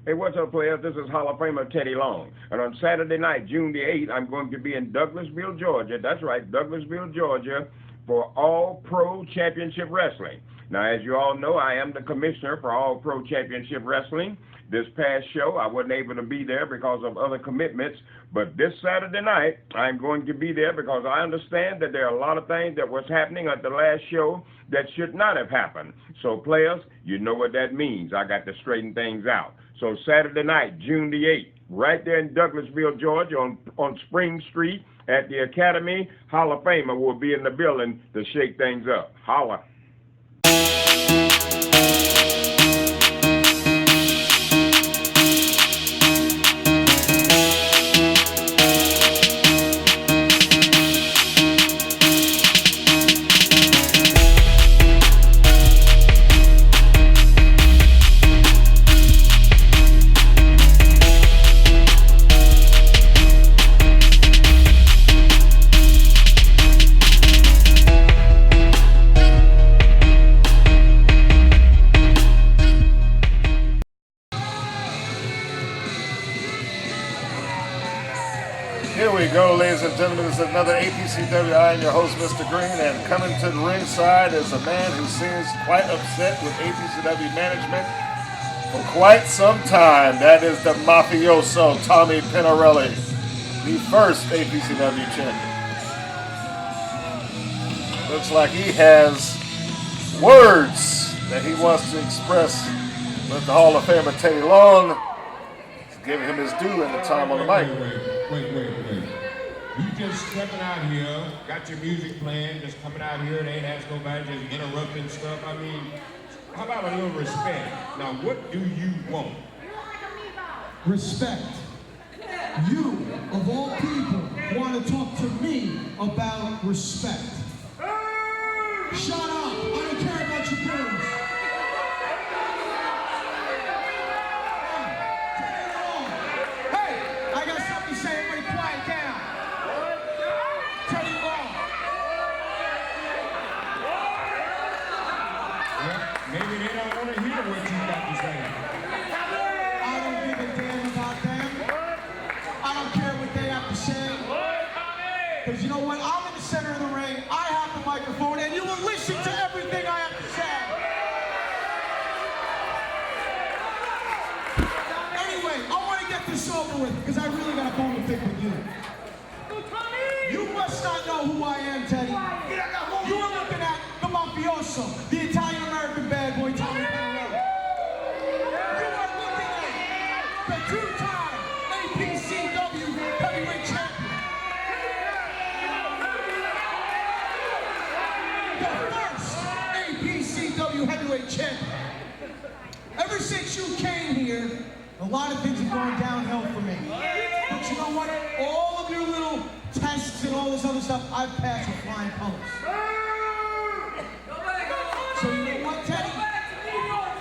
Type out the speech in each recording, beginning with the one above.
Hey, what's up, players? This is Hall of Famer Teddy Long. And on Saturday night, June the 8th, I'm going to be in Douglasville, Georgia. That's right, Douglasville, Georgia, for All Pro Championship Wrestling. Now, as you all know, I am the commissioner for All Pro Championship Wrestling. This past show, I wasn't able to be there because of other commitments, but this Saturday night, I'm going to be there because I understand that there are a lot of things that was happening at the last show that should not have happened. So, players, you know what that means. I got to straighten things out. So, Saturday night, June the 8th, right there in Douglasville, Georgia, on Spring Street at the Academy, Hall of Famer will be in the building to shake things up. Holla. Here we go, ladies and gentlemen. This is another APCW. I am your host, Mr. Green, and coming to the ringside is a man who seems quite upset with APCW management for quite some time. That is the mafioso, Tommy Pinarelli, the first APCW champion. Looks like he has words that he wants to express with the Hall of Famer Teddy Long. Giving him his due in the time on the mic. Wait. You just stepping out here, got your music playing, just coming out here and ain't asking nobody, just interrupting stuff. I mean, how about a little respect? Now, what do you want? Respect. You, of all people, want to talk to me about respect. Shut up. I don't care about your feelings. Maybe they don't want to hear what you got to say. I don't give a damn about them. I don't care what they have to say. Because you know what? I'm in the center of the ring. I have the microphone, and you will listen to everything I have to say. Anyway, I want to get this over with because I really got a bone to pick with you. You must not know who I am, Teddy. You are looking at the mafioso, the Italian-American bad boy, Tommy Pinarelli. You are looking at the two-time APCW heavyweight champion. The first APCW heavyweight champion. Ever since you came here, a lot of things have gone downhill for me. But you know what? All of your little tests and all this other stuff, I've passed with flying colors. So you know what, Teddy?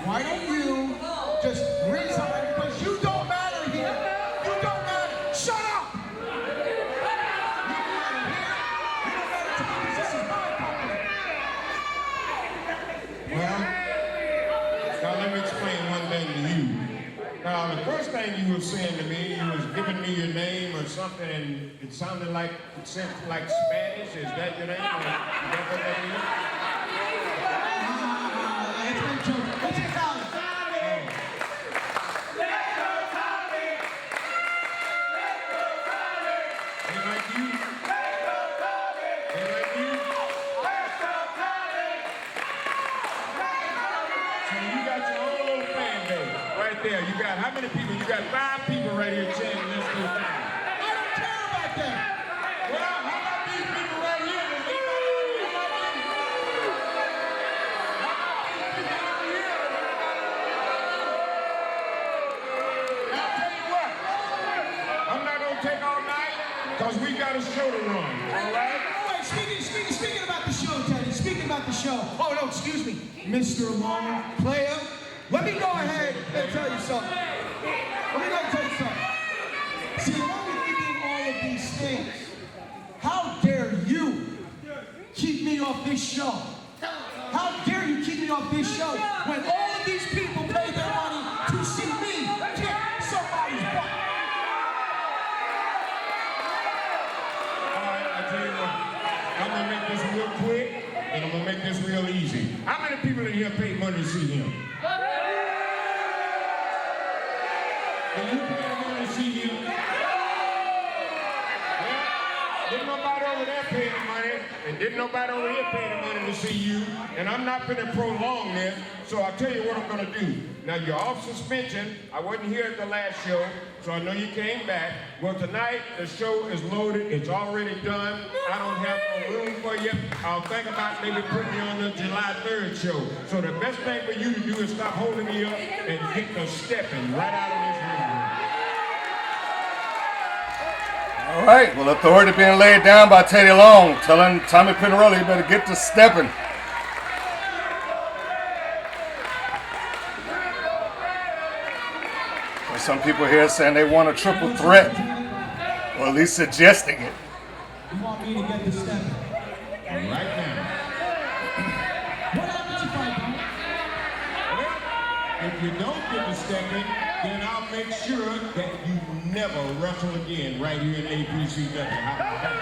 Why don't you just resign? Because you don't matter here. You don't matter. Shut up! You don't matter here. You don't matter to me because this is my company. Well, now let me explain one thing to you. Now, the first thing you were saying to me, you was giving me your name or something, and it sounded like Spanish. Is that your name? Is that what that is? It's Italian. They like you? They like you? So you got your own little fan base right there. You got how many people? You got 5 people right here chanting this whole time. I don't care about them. Well, how about these people right here? Does anybody like you? How about these people out here? I'll tell you what. I'm not gonna take all night because we got a show to run. All right? Wait, speaking about the show, Teddy. Speaking about the show. Oh no, excuse me, Mr. Long Player. Let me go ahead and tell you something. See, along with me doing all of these things, how dare you keep me off this show? How dare you keep me off this show when all of these people pay their money to see me kick many people in here paid money to see him? Did you pay money to see him? Yeah. Didn't nobody over there pay the money, and didn't nobody over here pay the money to see you. And I'm not going to prolong this, so I'll tell you what I'm going to do. Now, you're off suspension. I wasn't here at the last show, so I know you came back. Well, tonight, the show is loaded. It's already done. I don't have no room for you. I'll think about maybe putting you on the July 3rd show. So the best thing for you to do is stop holding me up and get the stepping right out of this room. All right, well, authority being laid down by Teddy Long, telling Tommy Pinarelli, you better get to stepping. There's some people here saying they want a triple threat, or at least suggesting it. You want me to get the stepping? Right now. What happens if I If you don't get the stepping, then I'll make sure that you never wrestle again right here in APCW. How about that?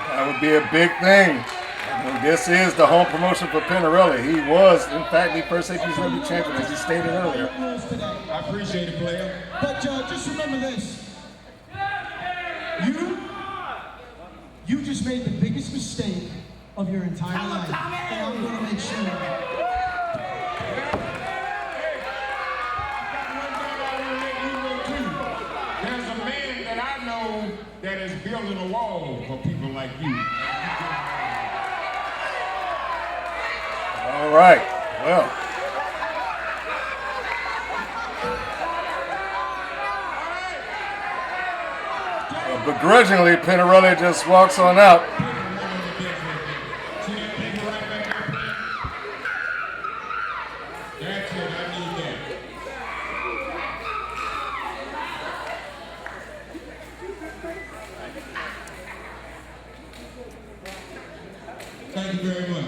That would be a big thing. I mean, this is the home promotion for Pinarelli. He was, in fact, the first APCW champion, as he stated earlier. I appreciate it, player. But just remember this. You just made the biggest mistake of your entire life. And I'm going to make sure. There's a man that I know that is building a wall for people like you. All right, well. Begrudgingly, Pinarelli just walks on out. That's it, I need that. Thank you very much.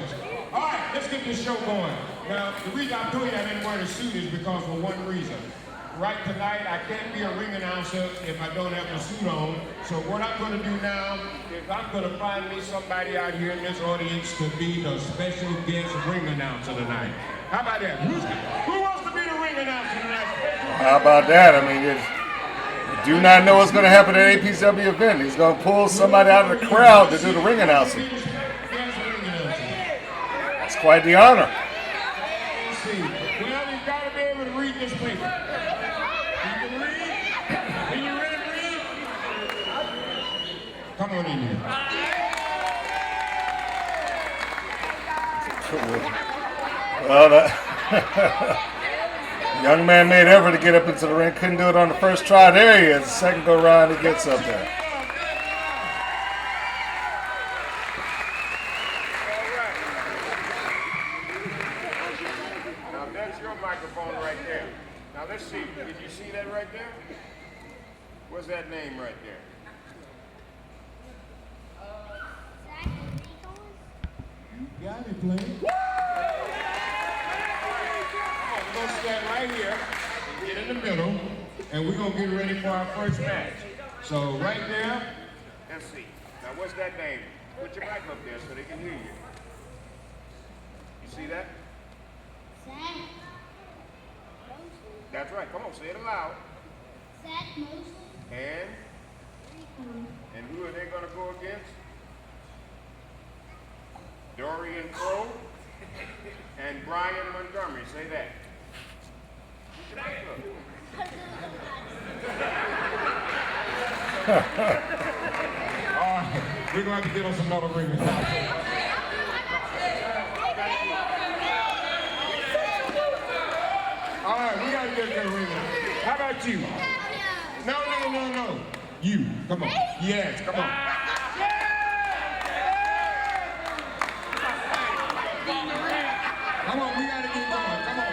All right, let's get this show going. Now, the reason I told you I didn't wear the suit is because for one reason. Right tonight, I can't be a ring announcer if I don't have the suit on. So what I'm going to do now is I'm going to find me somebody out here in this audience to be the special guest ring announcer tonight. How about that? Who wants to be the ring announcer tonight? How about that? I mean, you do not know what's going to happen at an APCW event. He's going to pull somebody out of the crowd to do the ring announcing. That's quite the honor. Let's see. Well, you've got to be able to read this paper. Come on in here. Well, that young man made effort to get up into the ring. Couldn't do it on the first try. There he is. The second go round, he gets up there. Now that's your microphone right there. Now let's see. Did you see that right there? What's that name right there? Got it, player. We're going to stand right here, get in the middle, and we're going to get ready for our first match. So right there, Let's see. Now what's that name? Put your mic up there so they can hear you. You see that? Zach. That's right. Come on, say it aloud. Zach Mosley. And who are they going to go against? Dorian Crowe and Bryan Montgomery. Say that. we're going to have to get us another ring. All right, we got to get that ring. How about you? No. You, come on. Yes, come on. Come on, we got to get going. Come on.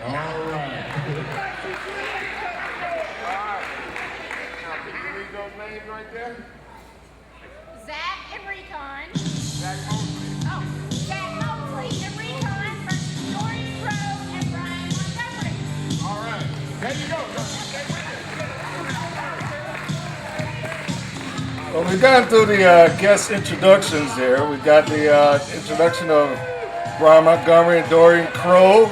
All right. Now, can you read those names right there? Zach and Recon. Zach Mosley. Oh, Zach Mosley and Recon versus Jordan Crowe and Bryan Montgomery. All right. There you go. Stay with it. Well, we've gone through the guest introductions there. We've got the introduction of Bryan Montgomery and Dorian Crowe,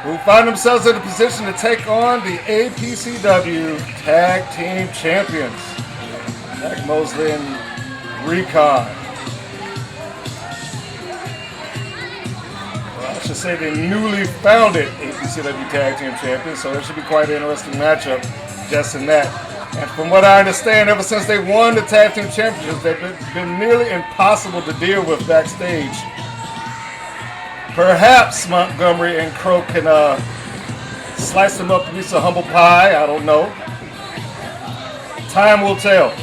who find themselves in a position to take on the APCW Tag Team Champions, Mosley and Recon. Well, I should say the newly founded APCW Tag Team Champions, so it should be quite an interesting matchup just in that. And from what I understand, ever since they won the Tag Team Championships, they've been nearly impossible to deal with backstage. Perhaps Montgomery and Crowe can slice them up to be some humble pie. I don't know. Time will tell.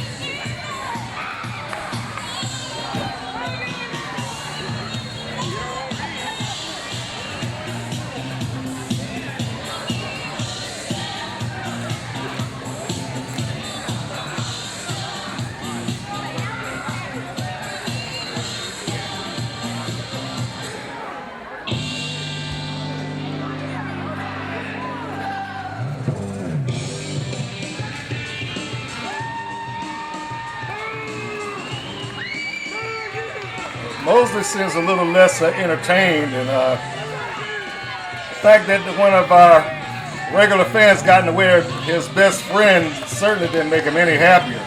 Mosley seems a little less entertained, and the fact that one of our regular fans got in the way of his best friend certainly didn't make him any happier.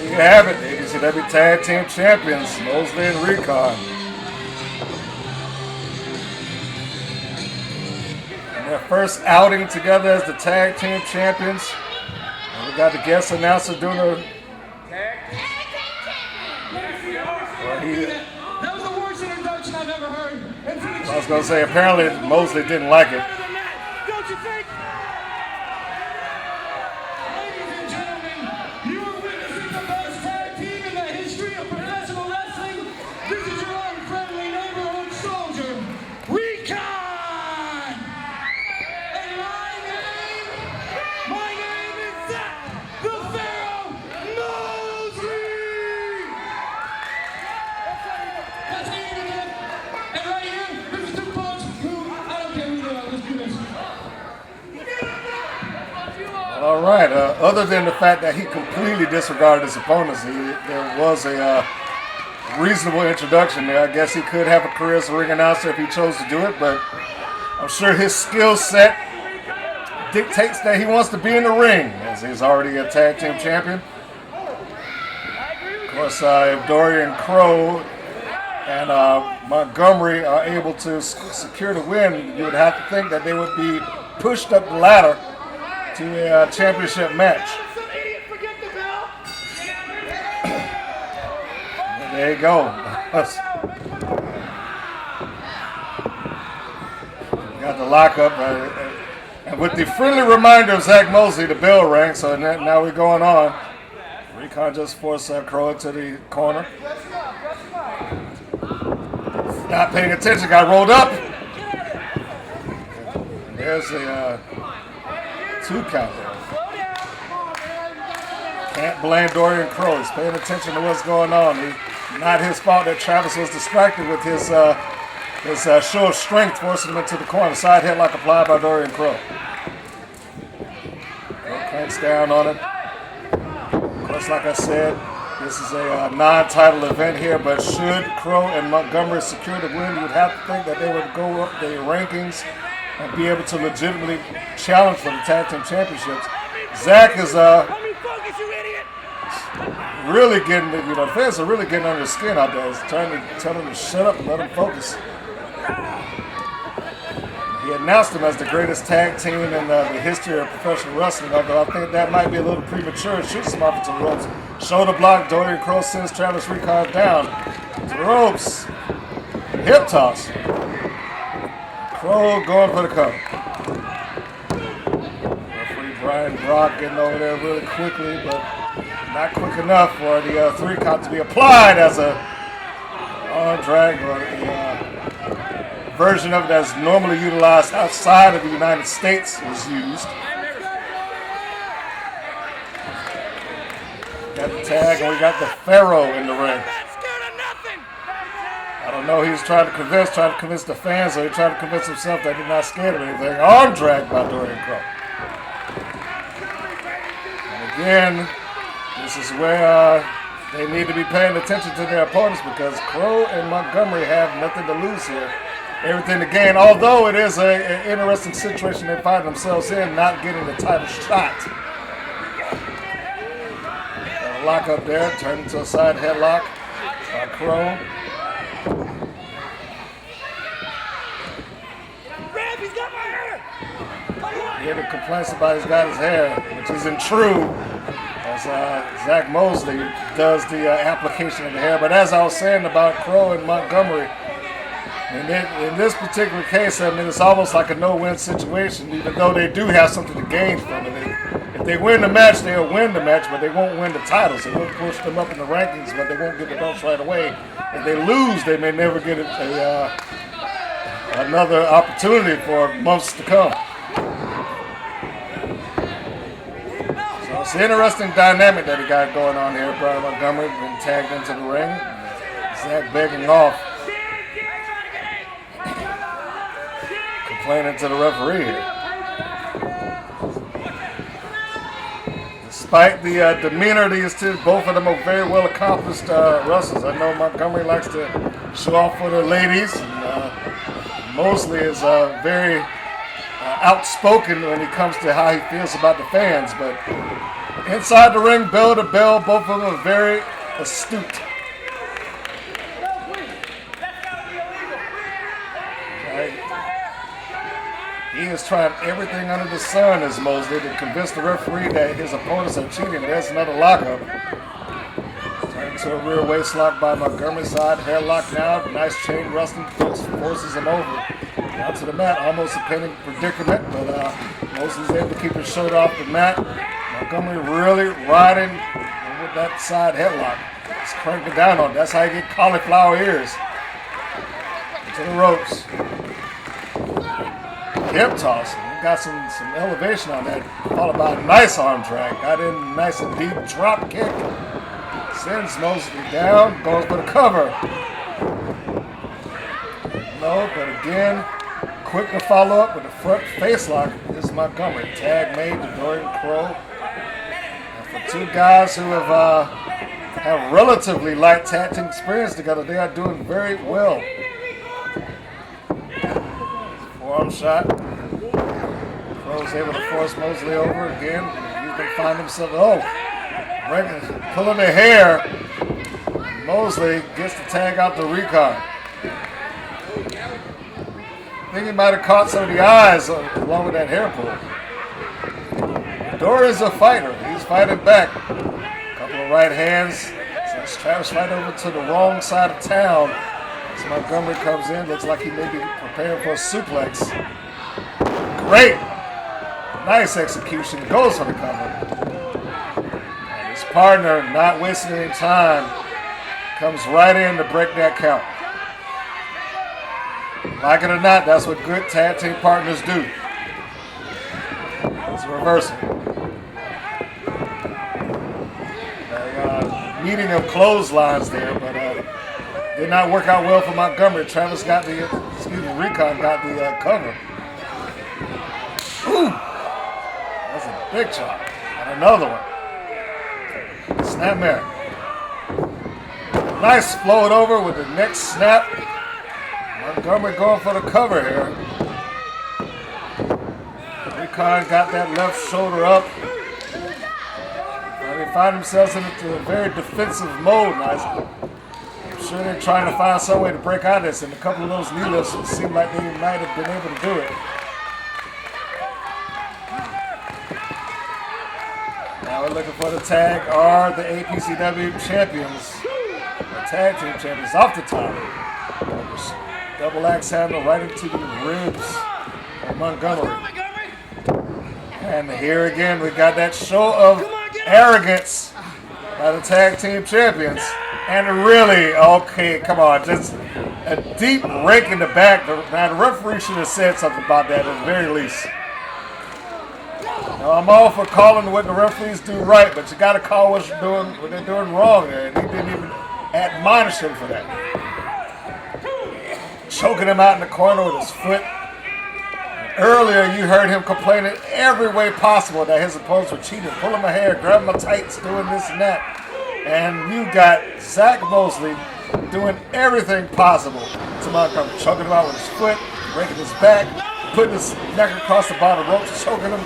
You have it, APCW Tag Team Champions, Mosley and Recon. And their first outing together as the Tag Team Champions. And we got the guest announcer doing a... That was the worst introduction I've ever heard. I was going to say, apparently Mosley didn't like it. Don't you think? Ladies and gentlemen, you are witnessing the best tag team in the history of professional wrestling. This is your own friendly neighborhood soldier, Recon! And my name is Zach, the Pharaoh Mosley! That's how you're gonna do it. And right here, this is two folks who, I don't care who they are, let's do this. All right. Other than the fact that he completely disregarded his opponents, there was a reasonable introduction there. I guess he could have a career as a ring announcer if he chose to do it, but I'm sure his skill set dictates that he wants to be in the ring, as he's already a tag team champion. Of course, if Dorian Crowe and Montgomery are able to secure the win, you would have to think that they would be pushed up the ladder to a championship match. There you go. Got the lockup. And with the friendly reminder of Zach Mosley, the bell rang, so now we're going on. Recon just forced Crowe into the corner. Not paying attention, got rolled up. There's a 2 count there. Can't blame Dorian Crowe. He's paying attention to what's going on. Not his fault that Travis was distracted with his show of strength, forcing him into the corner. Side headlock applied by Dorian Crowe. Cranks down on it. Of course, like I said, this is a non-title event here, but should Crowe and Montgomery secure the win, you would have to think that they would go up the rankings and be able to legitimately challenge for the Tag Team Championships. Zach is really getting, the fans are really getting under his skin out there. He's trying to tell him to shut up and let him focus. He announced him as the greatest tag team in the history of professional wrestling, although I think that might be a little premature. Shoots him off into the ropes. Shoulder block, Dorian Crowe sends Travis Recon down to the ropes. Hip toss. Crowe going for the cover. Referee Bryan Brock getting over there really quickly, but not quick enough for the 3 count to be applied as a arm drag, or a version of it that's normally utilized outside of the United States is used. got the tag, and we got the Pharaoh in the ring. I don't know, he was trying to convince the fans, or he tried to convince himself that he's not scared of anything. Arm drag by Dorian Crowe. And again, this is where they need to be paying attention to their opponents, because Crowe and Montgomery have nothing to lose here, everything to gain. Although it is an interesting situation they find themselves in, not getting the title shot. Lock up there, turn into a side headlock by Crowe. He had the complaints about he's got his hair, which isn't true, as Zach Mosley does the application of the hair. But as I was saying about Crowe and Montgomery, in this particular case, I mean, it's almost like a no-win situation, even though they do have something to gain from it. If they win the match, they'll win the match, but they won't win the titles. They won't push them up in the rankings, but they won't get the belts right away. If they lose, they may never get another opportunity for months to come. So it's an interesting dynamic that he got going on here. Bryan Montgomery been tagged into the ring. Zach begging off. Complaining to the referee here. Despite the demeanor of these two, both of them are very well accomplished wrestlers. I know Montgomery likes to show off for the ladies. And, Mosley is very outspoken when it comes to how he feels about the fans. But inside the ring, bell to bell, both of them are very astute. He is trying everything under the sun, as Mosley, to convince the referee that his opponents are cheating. There's another lockup. Turn to a rear waist lock by Montgomery's side. Hairlock now. Nice chain wrestling. Forces him over. Down to the mat. Almost a pinning predicament, but Mosley's able to keep his shoulder off the mat. Montgomery really riding with that side headlock. He's cranking down on it. That's how you get cauliflower ears. To the ropes. Hip toss. He got some elevation on that. Followed by a nice arm drag. Got in nice and deep drop kick. Sends Mosley down. Goes for the cover. No, but again, quick to follow up with a front face lock. This is Montgomery. Tag made to Dorian Crowe. And for two guys who have relatively light tag team experience together, they are doing very well. Forearm shot. Crowe's able to force Mosley over again. You can find himself, pulling the hair. Mosley gets the tag out to Recon. I think he might have caught some of the eyes along with that hair pull. Dorian's a fighter. He's fighting back. A couple of right hands. So he's Travis right over to the wrong side of town. As Montgomery comes in, looks like he may be preparing for a suplex. Great. Nice execution. Goes for the cover. And his partner, not wasting any time, comes right in to break that count. Like it or not, that's what good tag team partners do. It's a reversal. A meeting of clotheslines there, but did not work out well for Montgomery. Recon got the cover. Ooh, that's a big chop. And another one. Snapmare. Nice flow it over with the next snap. Montgomery going for the cover here. Recon got that left shoulder up. And they find themselves into a very defensive mode now. I'm sure they're trying to find some way to break out of this, and a couple of those knee lifts seem like they might have been able to do it. Now we're looking for the tag. Are the APCW champions, the tag team champions, off the top. Double axe handle right into the ribs of Montgomery. And here again, we got that show of arrogance by the tag team champions. And really, okay, come on, just a deep rake in the back. Now, the referee should have said something about that at the very least. Now, I'm all for calling what the referees do right, but you got to call what they're doing wrong there, and he didn't even admonish him for that. Choking him out in the corner with his foot. Earlier, you heard him complaining every way possible that his opponents were cheating, pulling my hair, grabbing my tights, doing this and that. And you got Zach Mosley doing everything possible to Montgomery, choking him out with his foot, breaking his back, putting his neck across the bottom rope, choking him.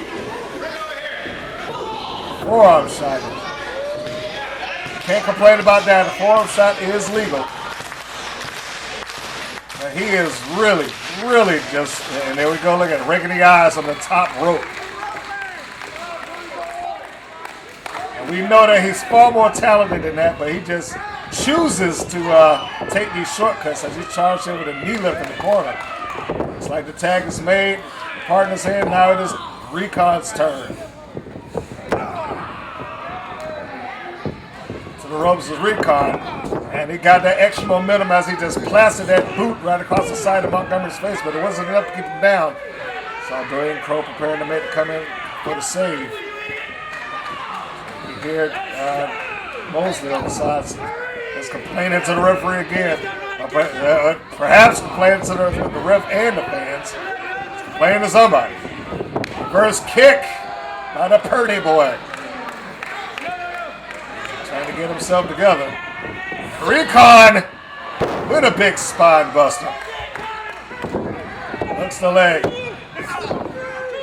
Forearm shot. Can't complain about that. The forearm shot is legal. But he is really just, and there we go, look at it, raking the eyes on the top rope. And we know that he's far more talented than that, but he just chooses to take these shortcuts as he charged him with a knee lift in the corner. It's like the tag is made, the partner's in, now it is Recon's turn. To the ropes is Recon, and he got that extra momentum as he just plastered that boot right across the side of Montgomery's face, but it wasn't enough to keep him down. Saw Dorian Crowe preparing to come in for the save. You hear Mosley on the sides is complaining to the referee again. Perhaps complaining to the ref and the fans. He's complaining to somebody. Reverse kick by the Purdy boy. Trying to get himself together. Recon with a big spine buster. Hooks the leg.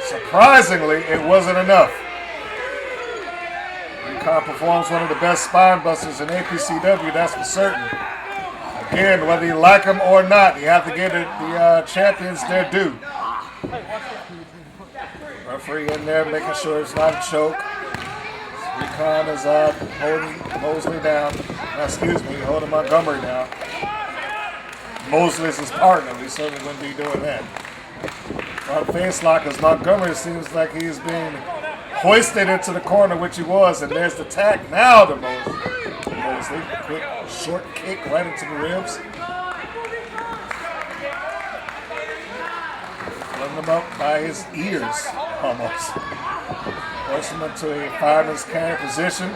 Surprisingly, it wasn't enough. Recon performs one of the best spine busters in APCW, that's for certain. Again, whether you like him or not, you have to give the champions their due. Referee in there making sure it's not a choke. Recon is holding Mosley down. Holding Montgomery down. Mosley is his partner. We certainly wouldn't be doing that. Front face lock as Montgomery seems like he's being hoisted into the corner, which he was, and there's the tag now to Mosley. Quick short kick right into the ribs. Pulling him up by his ears, almost. Forcing him into a fireman's carry position.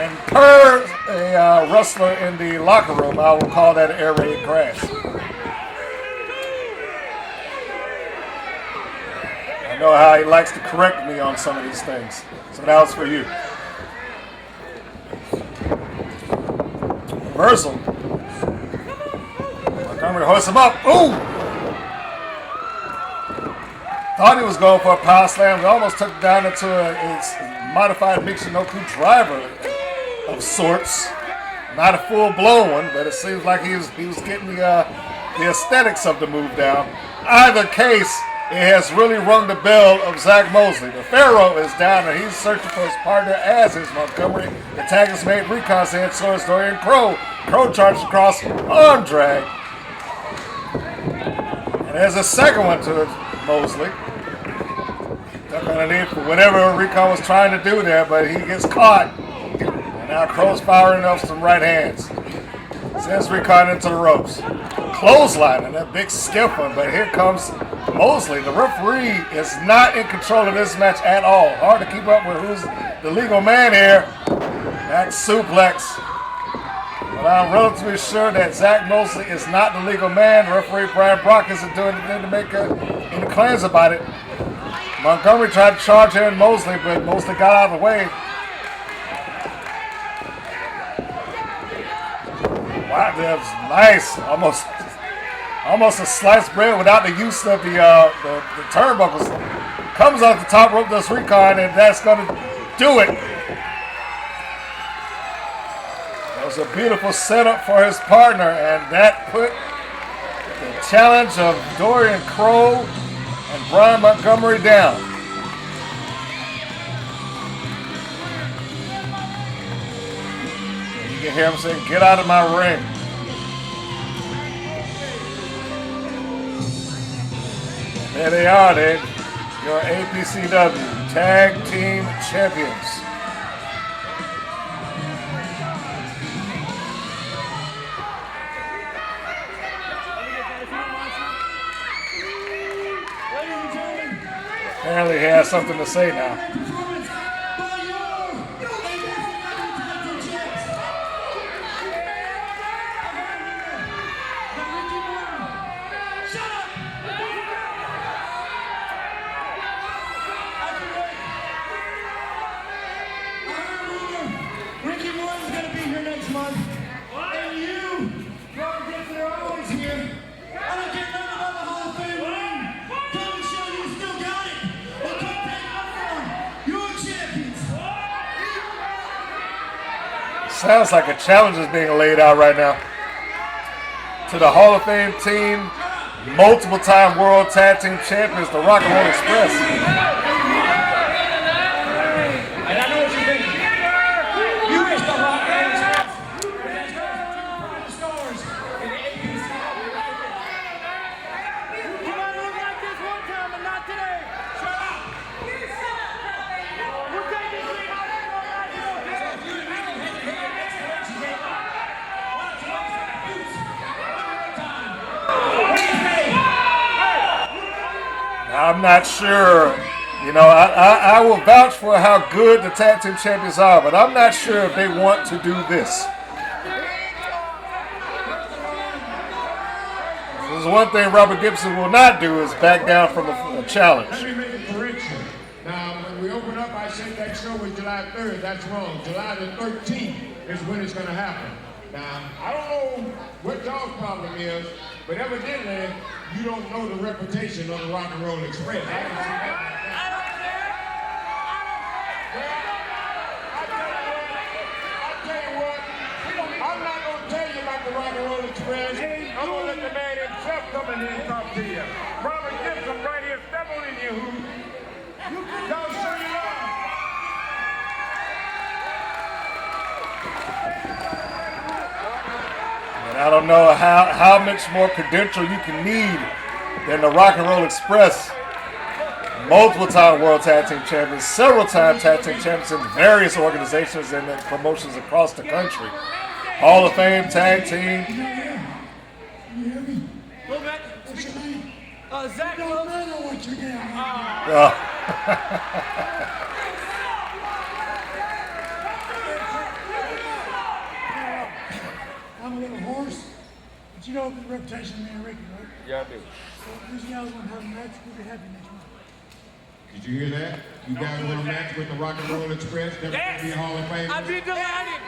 And per a wrestler in the locker room, I will call that an air raid crash. I know how he likes to correct me on some of these things. So that was for you. Reversal. Montgomery hoists him up. Ooh! Thought he was going for a power slam. He almost took it down into a modified Michinoku driver of sorts. Not a full-blown one, but it seems like he was getting the aesthetics of the move down. Either case, it has really rung the bell of Zach Mosley. The Pharaoh is down, and he's searching for his partner, as is Montgomery. The tag is made. Recon's in, so is Dorian Crowe. Crowe charges across, arm drag. And there's a second one to Mosley. Duck underneath for whatever Recon was trying to do there, but he gets caught. And now Crowe's firing off some right hands. Sends Recon into the ropes. Clothesline, and that big stiff one, but here comes Mosley. The referee is not in control of this match at all. Hard to keep up with who's the legal man here. Back suplex. But I'm relatively sure that Zach Mosley is not the legal man. Referee Brian Brock isn't doing anything to make any claims about it. Montgomery tried to charge in Mosley, but Mosley got out of the way. Wow, that's nice. Almost a sliced bread without the use of the turnbuckles. Comes off the top rope, does Recon, and that's going to do it. That was a beautiful setup for his partner, and that put the challenge of Dorian Crowe and Bryan Montgomery down. And you can hear him saying, "Get out of my ring." There they are, Dave. Your APCW Tag Team Champions. Apparently he has something to say now. Sounds like a challenge is being laid out right now. To the Hall of Fame team, multiple-time World Tag Team Champions, the Rock and Roll Express. And I know what you're thinking. You wish the Rock and Roll Express. There's two stars in the APC. You might look like this one time, but not today. Shut up. We'll take this thing out of I'm not sure. You know, I will vouch for how good the tag team champions are, but I'm not sure if they want to do this. There's one thing Robert Gibson will not do is back down from a challenge. Let me make a correction. Now, when we open up, I said that show was July 3rd. That's wrong. July the 13th is when it's going to happen. Now, I don't know what y'all's problem is, but evidently, you don't know the reputation of the Rock and Roll Express. I can see that. I'll tell you what, I'm not going to tell you about the Rock and Roll Express. I'm going to let the man himself come in here and talk to you. Robert Gibson right here, step on in your hoop. Y'all show you love. I don't know how much more credential you can need than the Rock and Roll Express. Multiple-time World Tag Team Champions, several-time Tag Team Champions in various organizations and promotions across the country. Hall of Fame Tag Team. What's your name? Zach. I don't know what your name I'm a little hoarse, but you know the reputation of me and Ricky, right? Yeah, I do. So who's the other one have a match? We'll be happy next month. Did you hear that? You guys want a match with the Rock and Roll Express? Yes! Be a Hall of Fame. I'd be delighted.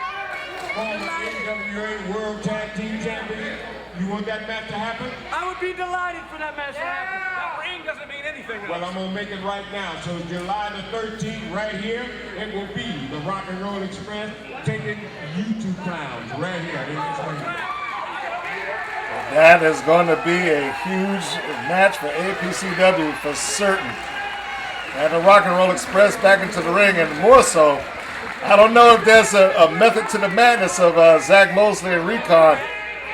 Former NWA World Tag Team Champion. You want that match to happen? I would be delighted for that match to happen. That ring doesn't mean anything to Well, I'm going to make it right now. So July the 13th, right here, it will be the Rock and Roll Express taking YouTube clowns right here in this ring. That is going to be a huge match for APCW for certain. And the Rock and Roll Express back into the ring, and more so, I don't know if there's a method to the madness of Zach Mosley and Recon.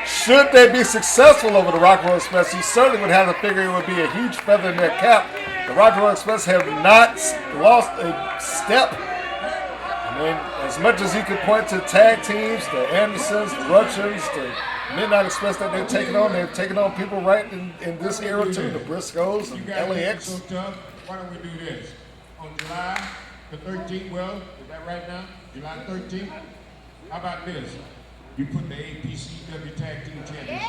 Should they be successful over the Rock and Roll Express, you certainly would have to figure it would be a huge feather in their cap. The Rock and Roll Express have not lost a step. I mean, as much as you could point to tag teams, the Andersons, the Russians, the Midnight Express that they've taken on people right in this era too, the Briscoes and LAX. So tough. Why don't we do this? On July the 13th, well, is that right now? July 13th? How about this? You put the APCW Tag Team Championship.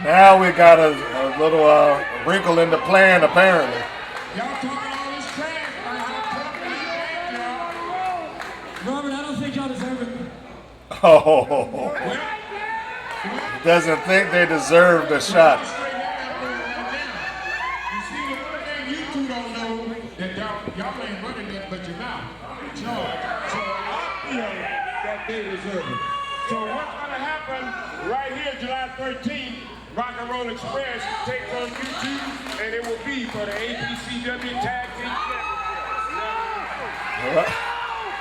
Now we got a little wrinkle in the plan, apparently. Y'all talking all this trash about how tough you think, y'all. Robert, I don't think y'all deserve it. Oh, doesn't think they deserve the shot. You see, the one thing you two don't know that y'all ain't running that but your mouth. So I feel that they deserve it. So what's going to happen right here, July 13th, Rock and Roll Express takes on YouTube, and it will be for the APCW Tag Team Championship.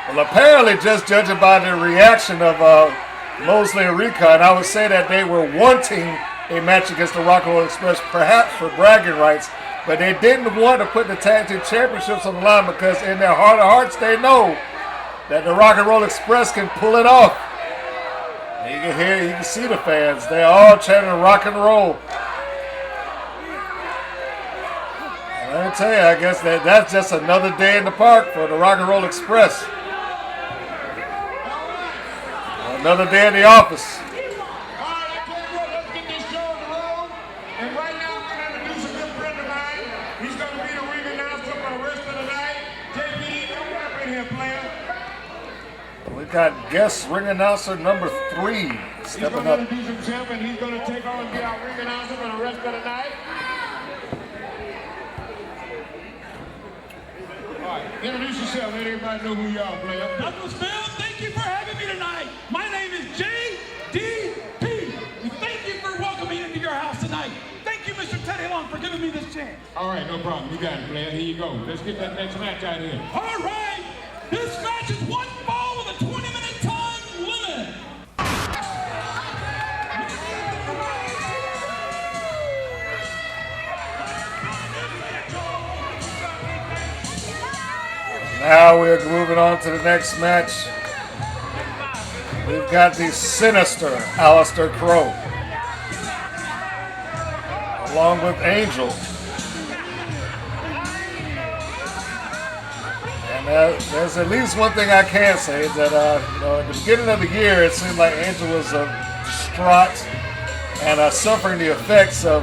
Well, apparently, just judging by the reaction of Mosley and Recon, I would say that they were wanting a match against the Rock and Roll Express, perhaps for bragging rights, but they didn't want to put the Tag Team Championships on the line because in their heart of hearts, they know that the Rock and Roll Express can pull it off. And you can see the fans. They're all chanting rock and roll. I tell you, I guess that's just another day in the park for the Rock and Roll Express. Another day in the office. All right, I tell you what, let's get this show on the road. And right now, I'm going to introduce a good friend of mine. He's going to be the ring announcer for the rest of the night. JP, come up in here, player. We got guest ring announcer number 3 He's stepping going to up. introduce himself, and he's going to take on and be our ring announcer for the rest of the night. All right, introduce yourself. Let everybody know who you are, player. Douglasville, thank you for having me tonight. My name is JDP. And thank you for welcoming me into your house tonight. Thank you, Mr. Teddy Long, for giving me this chance. All right, no problem. You got it, player. Here you go. Let's get that next match out here. All right, this match is one fall with a 20-minute time limit. Now we're moving on to the next match. We've got the sinister Alister Crowe, along with Angel. And there's at least one thing I can say is that at the beginning of the year, it seemed like Angel was distraught and suffering the effects of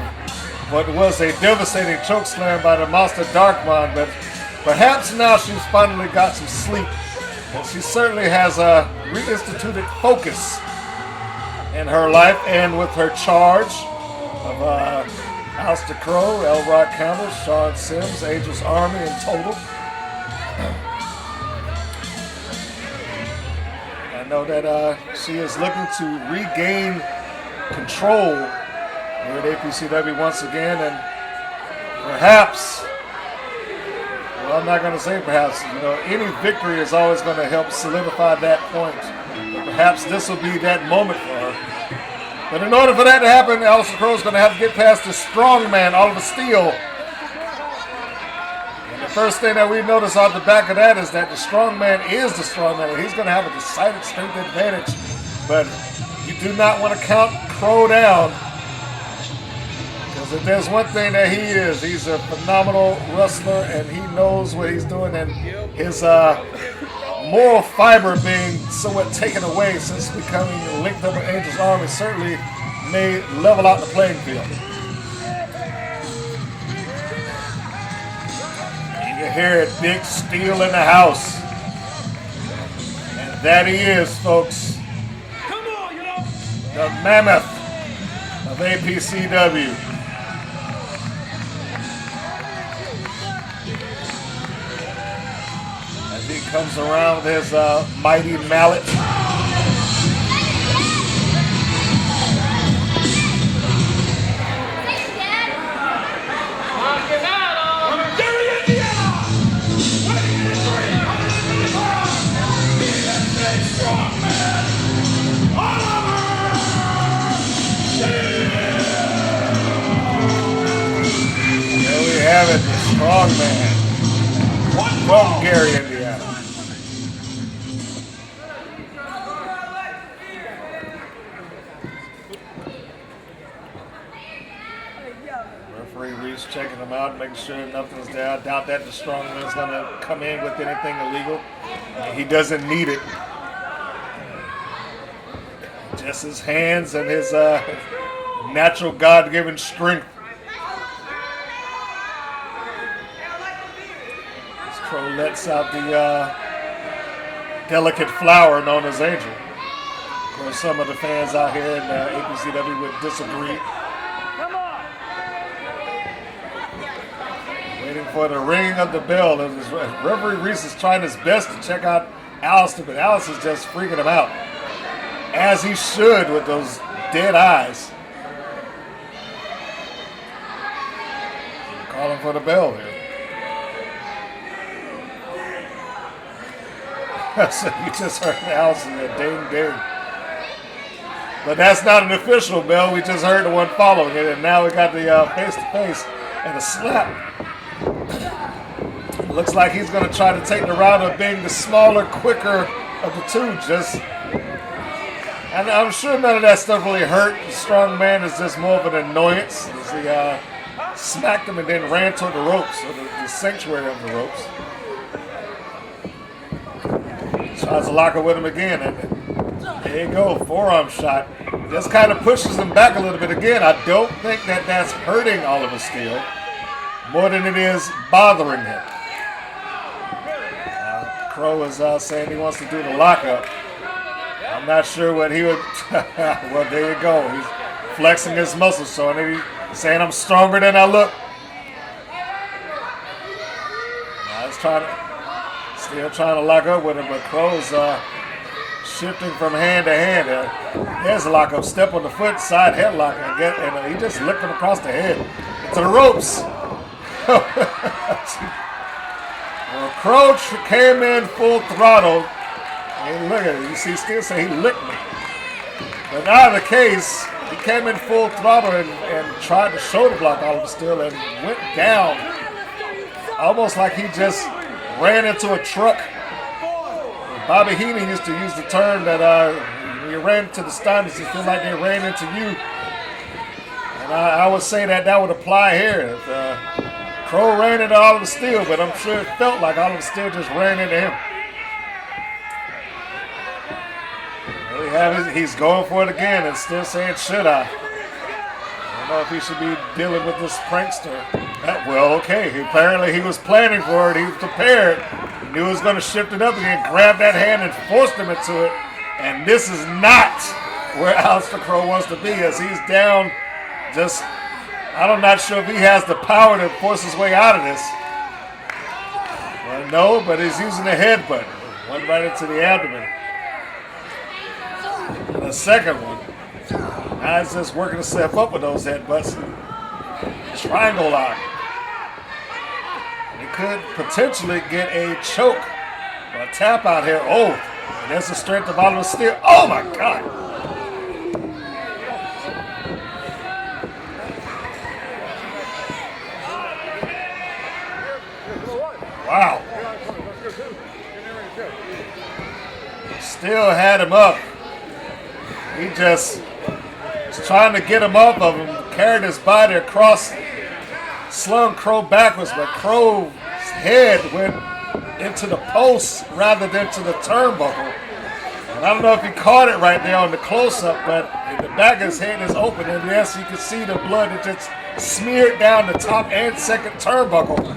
what was a devastating chokeslam by the Monster Darkman, but perhaps now she's finally got some sleep. And she certainly has reinstituted focus in her life and with her charge of Alister Crowe, Elrod, Campbell, Sean Sims, Angel's Army in total. I know that she is looking to regain control here at APCW once again, and perhaps, well, I'm not going to say perhaps, any victory is always going to help solidify that point. But perhaps this will be that moment for her. But in order for that to happen, Alister Crowe is going to have to get past the Strongman, Oliver Steele. And the first thing that we notice off the back of that is that the Strongman is the Strongman, and he's going to have a decided strength advantage. But you do not want to count Crowe down. Because if there's one thing that he is, he's a phenomenal wrestler, and he knows what he's doing, and his moral fiber being somewhat taken away since becoming linked up with Angel's Army certainly may level out the playing field. You can hear it, Big Steele in the house. And that he is, folks. Come on, The mammoth of APCW. He comes around with his mighty mallet. There we have it, the Strongman from Gary, Indiana. Referee Reese checking them out, making sure nothing's there. I doubt that the Strongman's going to come in with anything illegal. He doesn't need it. Just his hands and his natural God-given strength. As Crowe lets out the delicate flower known as Angel. Of course, some of the fans out here in APCW would disagree. Waiting for the ringing of the bell. Referee Reese is trying his best to check out Alister, but Alister's just freaking him out. As he should with those dead eyes. Calling for the bell here. So you just heard Alister ding ding. But that's not an official bell. We just heard the one following it, and now we got the face-to-face and a slap. Looks like he's going to try to take the route of being the smaller, quicker of the two. And I'm sure none of that stuff really hurt. The Strongman is just more of an annoyance. As he smacked him and then ran toward the ropes, or the sanctuary of the ropes. Tries to lock up with him again, and there you go, forearm shot. Just kind of pushes him back a little bit again. I don't think that that's hurting Oliver Steele more than it is bothering him. Crowe is saying he wants to do the lockup. I'm not sure what he would. Well, there you go. He's flexing his muscles, showing it. He's saying I'm stronger than I look. Now he's still trying to lock up with him, but Crowe's shifting from hand to hand. There's a lockup, step on the foot, side headlock, and he just licked him across the head into the ropes. Well, Crowe came in full throttle. And look at it. You see Steele say he licked me. But not the case. He came in full throttle and tried to shoulder block Oliver Steele and went down. Almost like he just ran into a truck. Bobby Heenan used to use the term that when you ran into the Steiners, you feel like they ran into you. And I would say that would apply here. Crowe ran into Oliver Steele, but I'm sure it felt like Oliver Steele just ran into him. There we have it. He's going for it again and still saying, should I? I don't know if he should be dealing with this prankster. Well, okay. Apparently he was planning for it. He was prepared. He knew he was going to shift it up again, grab that hand and forced him into it. And this is not where Alister Crowe wants to be, as he's down just... I'm not sure if he has the power to force his way out of this. Well, no, but he's using the headbutt. One right into the abdomen. And the second one. Now he's just working himself up with those headbutts. Triangle lock. He could potentially get a choke or a tap out here. Oh, and there's the strength of Oliver Steele. Oh, my God. Wow. Still had him up. He just was trying to get him off of him, carried his body across, slung Crowe backwards, but Crowe's head went into the post rather than to the turnbuckle. And I don't know if he caught it right there on the close-up, but the back of his head is open, and yes, you can see the blood that just smeared down the top and second turnbuckle.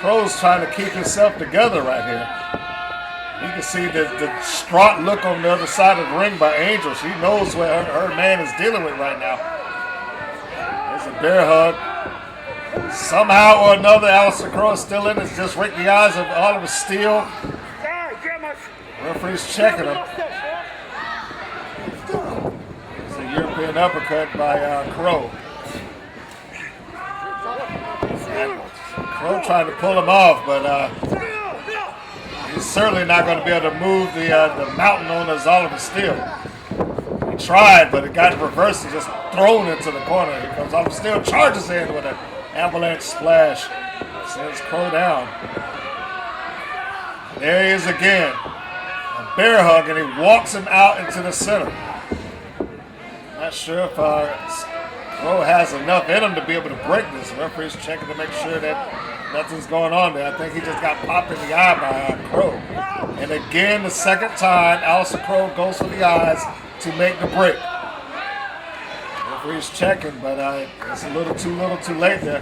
Crowe's trying to keep himself together right here. You can see the distraught look on the other side of the ring by Angel. She knows what her man is dealing with right now. There's a bear hug. Somehow or another, Alister Crowe is still in. It's just right in the eyes of Oliver Steele. Referee's checking him. It's a European uppercut by Crowe. Crowe trying to pull him off, but he's certainly not going to be able to move the mountain on as Oliver Steele. He tried, but it got reversed and just thrown into the corner. Here comes Oliver Steele, charges in with an avalanche splash. Sends Crowe down. There he is again. A bear hug, and he walks him out into the center. Not sure if Crowe has enough in him to be able to break this. The referee's checking to make sure that nothing's going on there. I think he just got popped in the eye by Crowe. And again, the second time, Alister Crowe goes for the eyes to make the break. The referee's checking, but it's a little too late there.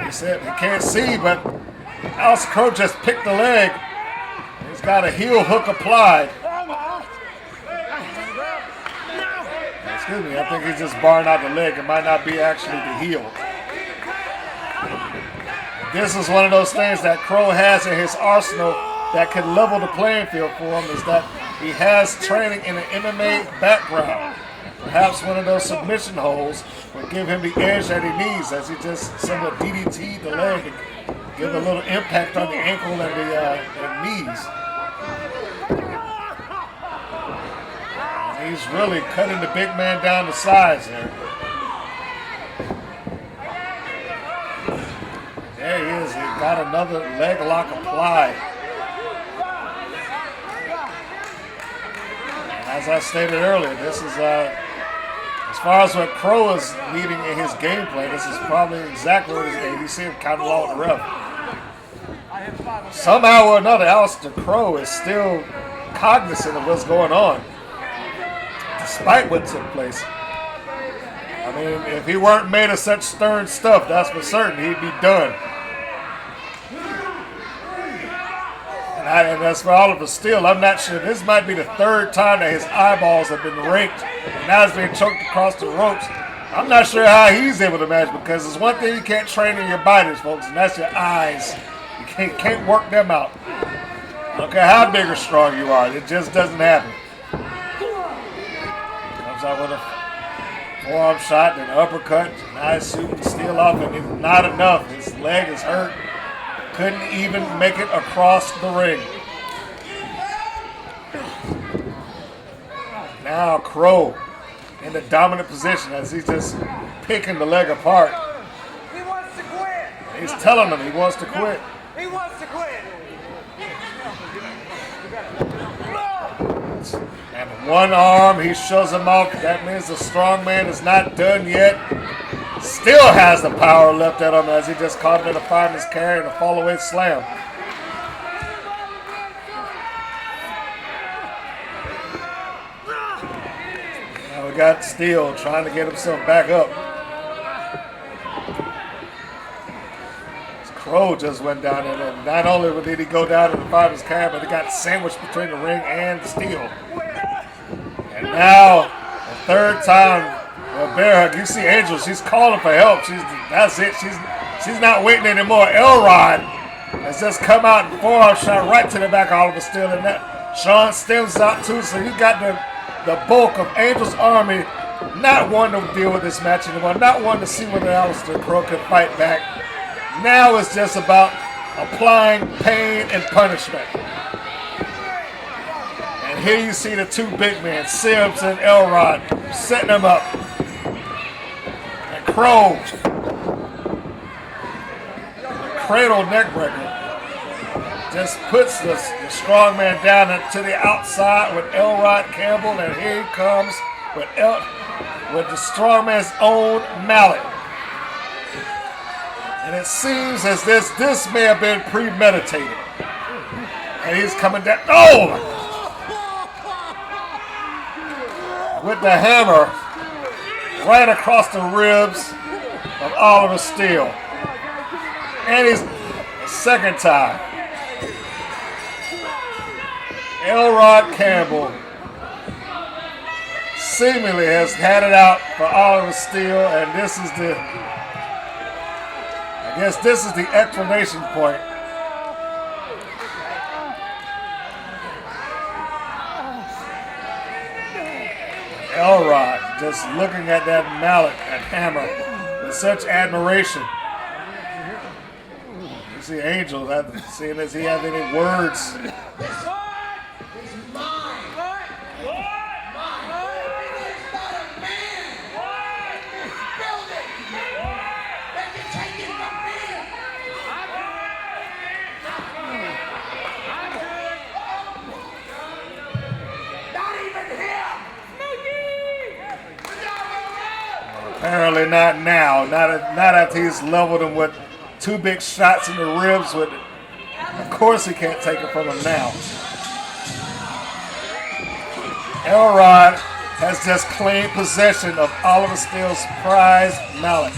He said he can't see, but Alister Crowe just picked the leg. He's got a heel hook applied. Excuse me, I think he's just barring out the leg. It might not be actually the heel. This is one of those things that Crowe has in his arsenal that could level the playing field for him, is that he has training in an MMA background. Perhaps one of those submission holds will give him the edge that he needs, as he just somewhat DDT'd the leg and give a little impact on the ankle and the knees. He's really cutting the big man down the sides there. There he is. He got another leg lock applied. And as I stated earlier, this is As far as what Crowe is needing in his gameplay, this is probably exactly what he see him kind of along the ref. Somehow or another, Alister Crowe is still cognizant of what's going on, despite what took place. I mean, if he weren't made of such stern stuff, that's for certain, he'd be done. And as for Oliver Steele, I'm not sure. This might be the third time that his eyeballs have been raked, and now he's being choked across the ropes. I'm not sure how he's able to manage, because there's one thing you can't train in your bodies, folks, and that's your eyes. You can't work them out. I don't care how big or strong you are. It just doesn't happen. Comes out with a forearm shot, then uppercut. Now he's shooting Steele off, and it's not enough. His leg is hurt. Couldn't even make it across the ring. Now Crowe in the dominant position as he's just picking the leg apart. He wants to quit. He's telling him he wants to quit. He wants to quit. And one arm, he shows him off. That means the Strongman is not done yet. Still has the power left at him as he just caught him in a fireman's carry and a fall-away slam. Now we got Steele trying to get himself back up. Crowe just went down there, and not only did he go down in the fireman's carry, but he got sandwiched between the ring and Steele. And now, the third time, bear hug. You see Angel, she's calling for help. That's it. She's not waiting anymore. Elrod has just come out and forearm shot right to the back of Oliver Steele. And that Sean stems out too. So you got the bulk of Angel's army not wanting to deal with this match anymore, not wanting to see whether Alister Crowe could fight back. Now it's just about applying pain and punishment. And here you see the two big men, Sims and Elrod, setting them up. Crowe, cradle neckbreaker, just puts the Strongman down to the outside with Elrod Campbell, and here he comes with the Strongman's own mallet. And it seems as this may have been premeditated. And he's coming down. Oh! With the hammer right across the ribs of Oliver Steele. And he's the second time. Elrod Campbell seemingly has had it out for Oliver Steele, and this is the explanation point. Elrod just looking at that mallet and hammer with such admiration. You see Angel, seeing as he has any words. Apparently not now. Not after he's leveled him with two big shots in the ribs. Of course he can't take it from him now. Elrod has just claimed possession of Oliver Steele's prized mallet.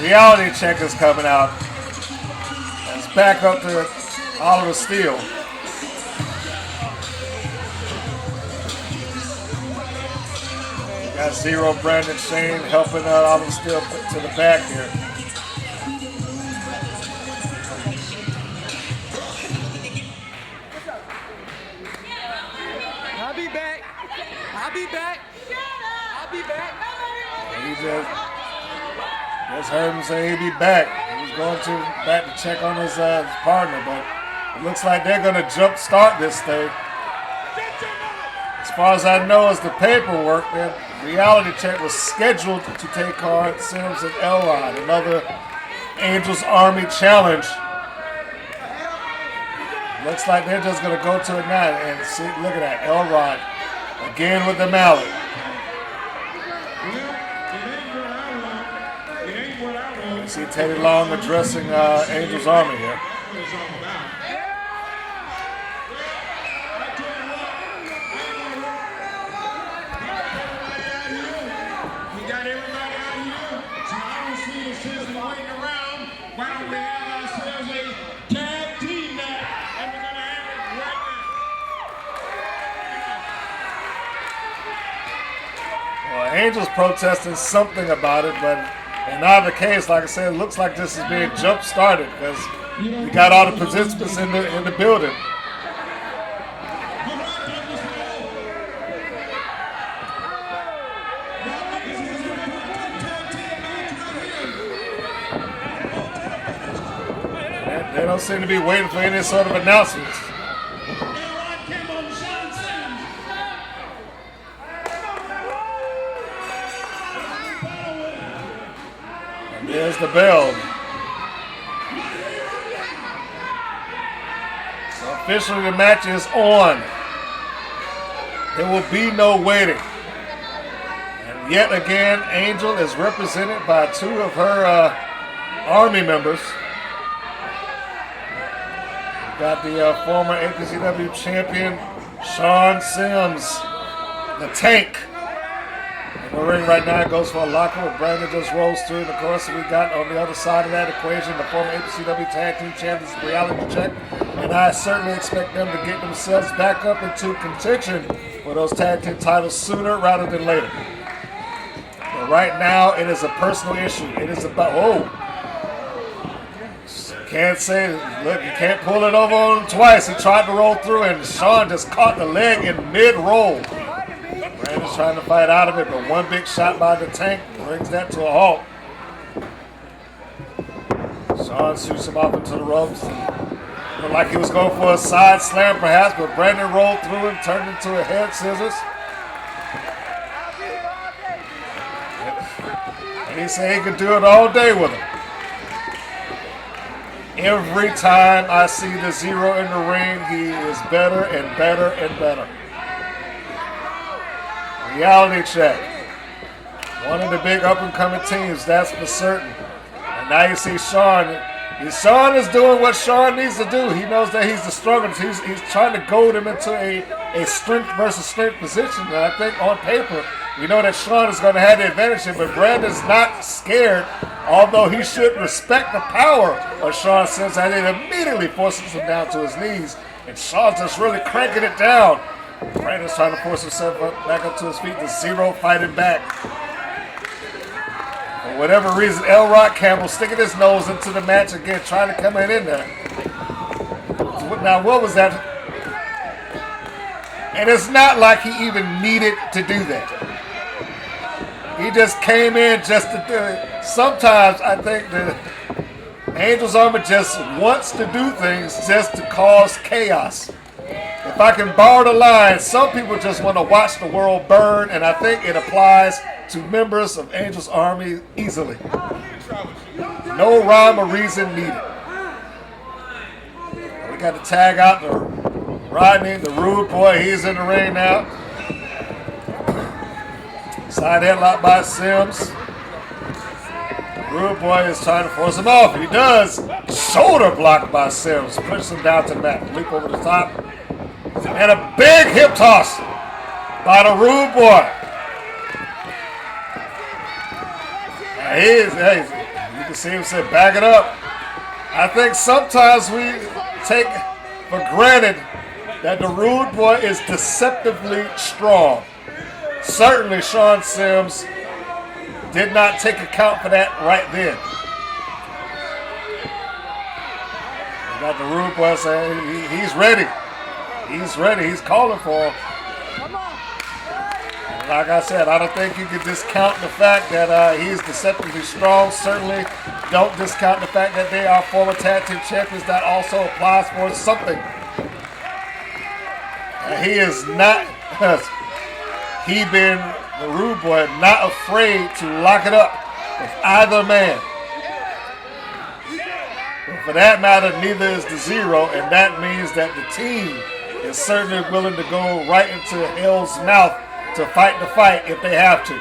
Reality check is coming out. It's back up to Oliver Steele. Got Zero Brandon Shane helping out Oliver Steele to the back here. I'll be back. I'll be back. I'll be back. And he just heard him say he'd be back. He was going back to check on his partner, but it looks like they're going to jump start this thing. As far as I know, is the paperwork. The reality check was scheduled to take on Sims and Elrod, another Angels Army challenge. Looks like they're just going to go to it now. And see, look at that, Elrod again with the mallet. It ain't what I want. You see Teddy Long addressing Angel's Army here. We got everybody out here, so I don't see the sense of waiting around. Why don't we have ourselves a tag team match, and we're going to have it right now. Well, Angel's protesting something about it, but in either case, like I said, it looks like this is being jump-started because we got all the participants in the building. They don't seem to be waiting for any sort of announcements. And there's the bell. So officially the match is on. There will be no waiting. And yet again, Angel is represented by two of her Army members. Got the former APCW champion, Shawn Sims, the Tank. In the ring right now, goes for a locker where Brandon just rolls through. And of course, we got on the other side of that equation, the former APCW Tag Team Champions, Reality Check. And I certainly expect them to get themselves back up into contention for those tag team titles sooner rather than later. But right now, it is a personal issue. It is about, can't say, look, you can't pull it over on him twice. He tried to roll through, and Shawn just caught the leg in mid-roll. Brandon's trying to fight out of it, but one big shot by the Tank brings that to a halt. Shawn shoots him off into the ropes. Looked like he was going for a side slam, perhaps, but Brandon rolled through and turned into a head scissors. And he said he could do it all day with him. Every time I see the Zero in the ring, he is better and better and better. Reality Check. One of the big up-and-coming teams, that's for certain. And now you see Shawn. Shawn is doing what Shawn needs to do. He knows that he's the strongest. He's trying to goad him into a strength versus strength position. And I think on paper, we know that Shawn is going to have the advantage here, but Brandon's not scared, although he should respect the power of Shawn Sims, and it immediately forces him down to his knees. And Shawn's just really cranking it down. Brandon's trying to force himself back up to his feet. The Zero fighting back. For whatever reason, Elrod Campbell sticking his nose into the match again, trying to come in there. Now, what was that? And it's not like he even needed to do that. He just came in just to do it. Sometimes I think the Angel's Army just wants to do things just to cause chaos. If I can borrow the line, some people just want to watch the world burn, and I think it applies to members of Angel's Army easily. No rhyme or reason needed. We got to tag out the Rodney, the Rude Boy. He's in the ring now. Side headlock by Sims. Rude Boy is trying to force him off. He does. Shoulder block by Sims. Pushes him down to the mat. Leap over the top. And a big hip toss by the Rude Boy. You can see him say, back it up. I think sometimes we take for granted that the Rude Boy is deceptively strong. Certainly Shawn Sims did not take account for that right then. We got the Rude Boy saying he's ready. He's ready. He's calling for him. And like I said, I don't think you can discount the fact that he's deceptively strong. Certainly don't discount the fact that they are former tag team champions. That also applies for something. And he is not, he been the Rude Boy, not afraid to lock it up with either man. But for that matter, neither is the Zero, and that means that the team is certainly willing to go right into hell's mouth to fight the fight if they have to.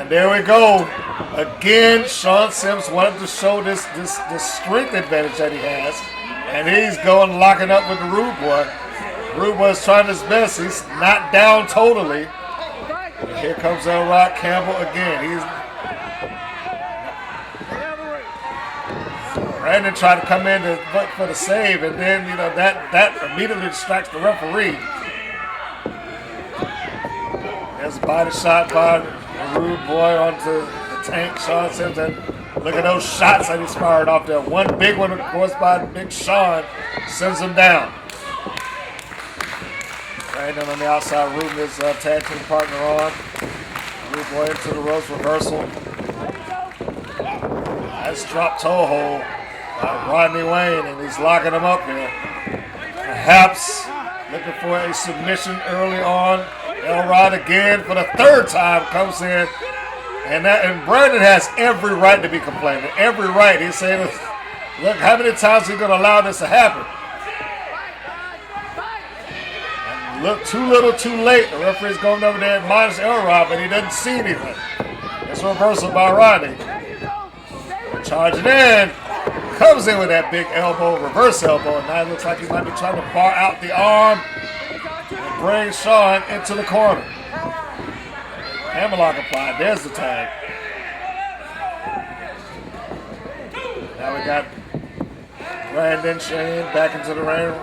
And there we go. Again, Sean Sims wanted to show this strength advantage that he has. And he's going locking up with the Rude Boy. Rude Boy's trying his best. He's not down totally. And here comes Elrod Campbell again. Brandon tried to come in for the save, and then that immediately distracts the referee. There's a body shot by the Rude Boy onto the tank. Sean Sims, and look at those shots that he's fired off there. One big one, of course, by Big Sean, sends him down. Brandon on the outside, rooting his tag team partner on. Rude Boy into the ropes reversal. Nice drop toe hold by Rodney Wayne, and he's locking him up here. Perhaps looking for a submission early on. Elrod again for the third time comes in, and Brandon has every right to be complaining. Every right. He's saying, look, how many times are you going to allow this to happen? And look, too little, too late. The referee's going over there and admonishes Elrod, but he doesn't see anything. It's a reversal by Rodney. Charging in. Comes in with that big elbow, reverse elbow, and now it looks like he might be trying to bar out the arm and bring Sean into the corner. Hammerlock applied. There's the tag. Now we got Brandon Shane back into the ring.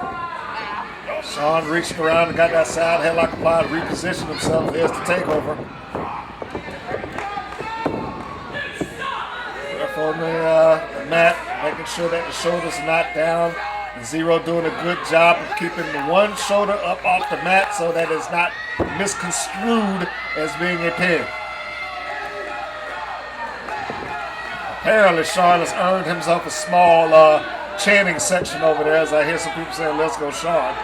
Sean reached around and got that side headlock applied, repositioned himself. There's the takeover. Ref on the mat, making sure that the shoulders are not down. Zero doing a good job of keeping the one shoulder up off the mat so that it's not misconstrued as being a pin. Apparently, Sean has earned himself a small chanting section over there, as I hear some people saying, "Let's go, Sean."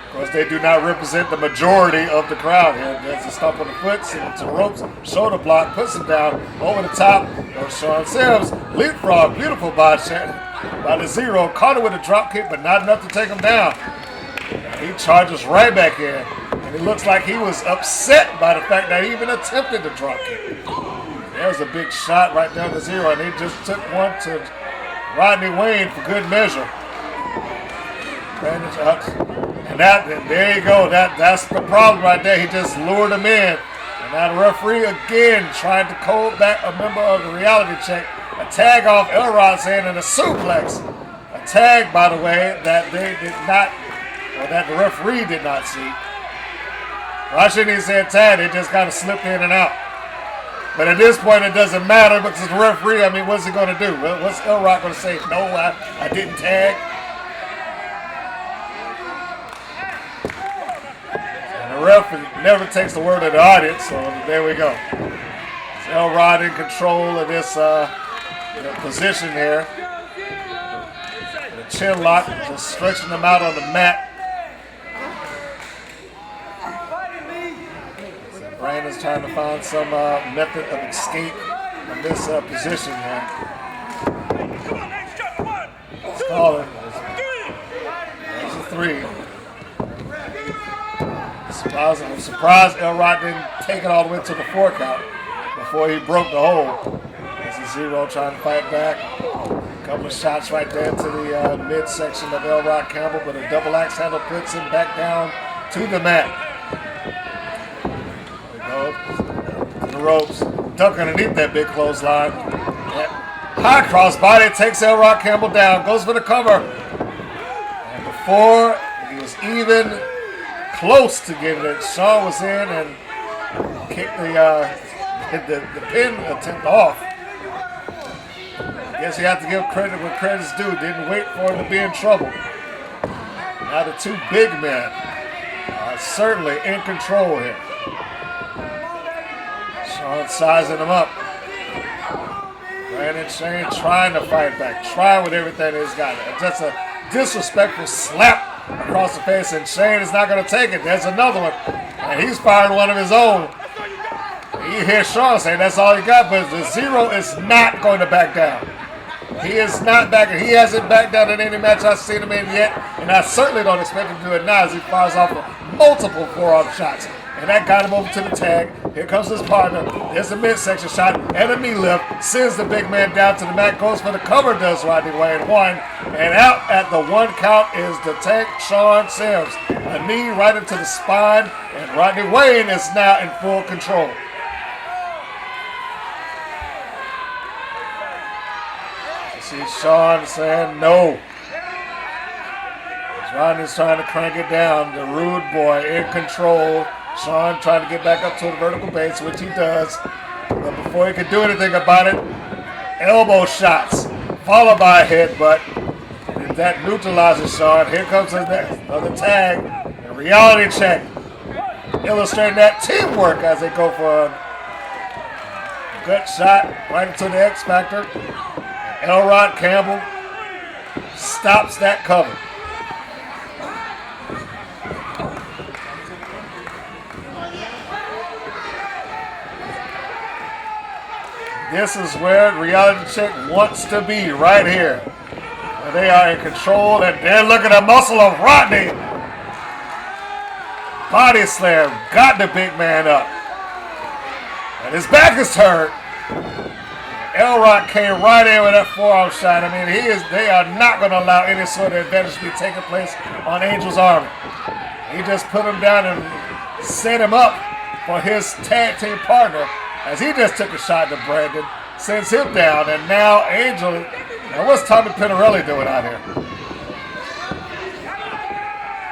Of course, they do not represent the majority of the crowd here. There's a stomp on the foot, sends him to the ropes, shoulder block, puts him down, over the top. Goes Sean Sims, leapfrog, beautiful body shot by the Zero. Caught him with a drop kick, but not enough to take him down. He charges right back in, and it looks like he was upset by the fact that he even attempted the drop kick. There's a big shot right down the Zero, and he just took one to Rodney Wayne for good measure. And there you go. That's the problem right there. He just lured him in. And now the referee again trying to call back a member of the reality check. A tag off Elrod's hand and a suplex. A tag, by the way, that they did not, or that the referee did not see. Well, I shouldn't even say tag. They just kind of slipped in and out. But at this point, it doesn't matter because the referee, I mean, what's he going to do? What's Elrod going to say? No, I didn't tag. The ref never takes the word of the audience, so there we go. It's Elrod in control of this position here. The chin lock, just stretching them out on the mat. So Brandon's trying to find some method of escape from this position here. Let's call it. There's a 3. I'm surprised Elrod didn't take it all the way to the 4 count before he broke the hold. This is Zero trying to fight back. A couple of shots right there to the midsection of Elrod Campbell, but a double axe handle puts him back down to the mat. There we go. To the ropes. Duck underneath that big clothesline. High cross body takes Elrod Campbell down. Goes for the cover. And before he was even close to getting it, Shaw was in and kicked the pin attempt off. I guess you have to give credit where credit's due. Didn't wait for him to be in trouble. Now the two big men are certainly in control here. Sean sizing him up. Brandon Shane trying to fight back, trying with everything he's got. Just a disrespectful slap across the face, and Shane is not going to take it. There's another one, and he's firing one of his own. You hear Sean say that's all he got, but the Zero is not going to back down. He is not backing. He hasn't backed down in any match I've seen him in yet, and I certainly don't expect him to do it now as he fires off multiple forearm shots. And that got him over to the tag. Here comes his partner. There's a midsection shot and a knee lift. Sends the big man down to the mat. Goes for the cover, does Rodney Wayne. 1. And out at the 1 count is the tank, Sean Sims. A knee right into the spine. And Rodney Wayne is now in full control. You see Sean saying no. Rodney's trying to crank it down. The rude boy in control. Sean trying to get back up to the vertical base, which he does. But before he can do anything about it, elbow shots, followed by a headbutt. And that neutralizes Sean. Here comes another tag. A reality check. Illustrating that teamwork as they go for a gut shot right into the X Factor. Elrod Campbell stops that cover. This is where Reality Check wants to be, right here. And they are in control, and they're looking at the muscle of Rodney. Body slam, got the big man up. And his back is turned. Elrod came right in with that forearm shot. I mean, they are not going to allow any sort of advantage to be taking place on Angel's Army. He just put him down and set him up for his tag team partner. As he just took a shot to Brandon, sends him down, and now Angel. Now what's Tommy Pinarelli doing out here?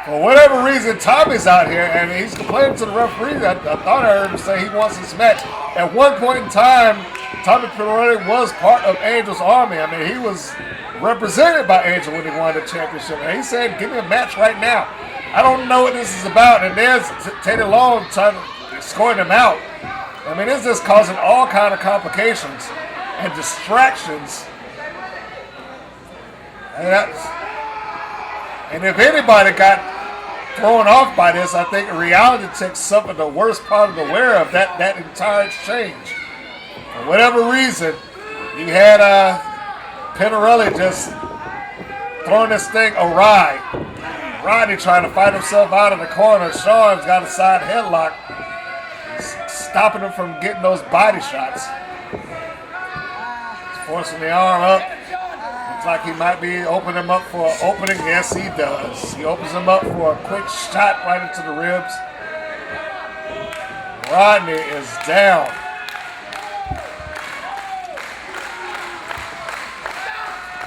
For whatever reason, Tommy's out here, and he's complaining to the referee. I thought I heard him say he wants this match. At one point in time, Tommy Pinarelli was part of Angel's Army. I mean, he was represented by Angel when he won the championship. And he said, give me a match right now. I don't know what this is about. And there's Teddy Long trying to escort him out. I mean, it's just causing all kind of complications and distractions. And if anybody got thrown off by this, I think Reality Check suffered the worst part of the wear of that entire exchange. For whatever reason, you had Pinarelli just throwing this thing awry. Rodney trying to fight himself out of the corner. Sean's got a side headlock, stopping him from getting those body shots. He's forcing the arm up. Looks like he might be opening him up for an opening. Yes, he does. He opens him up for a quick shot right into the ribs. Rodney is down.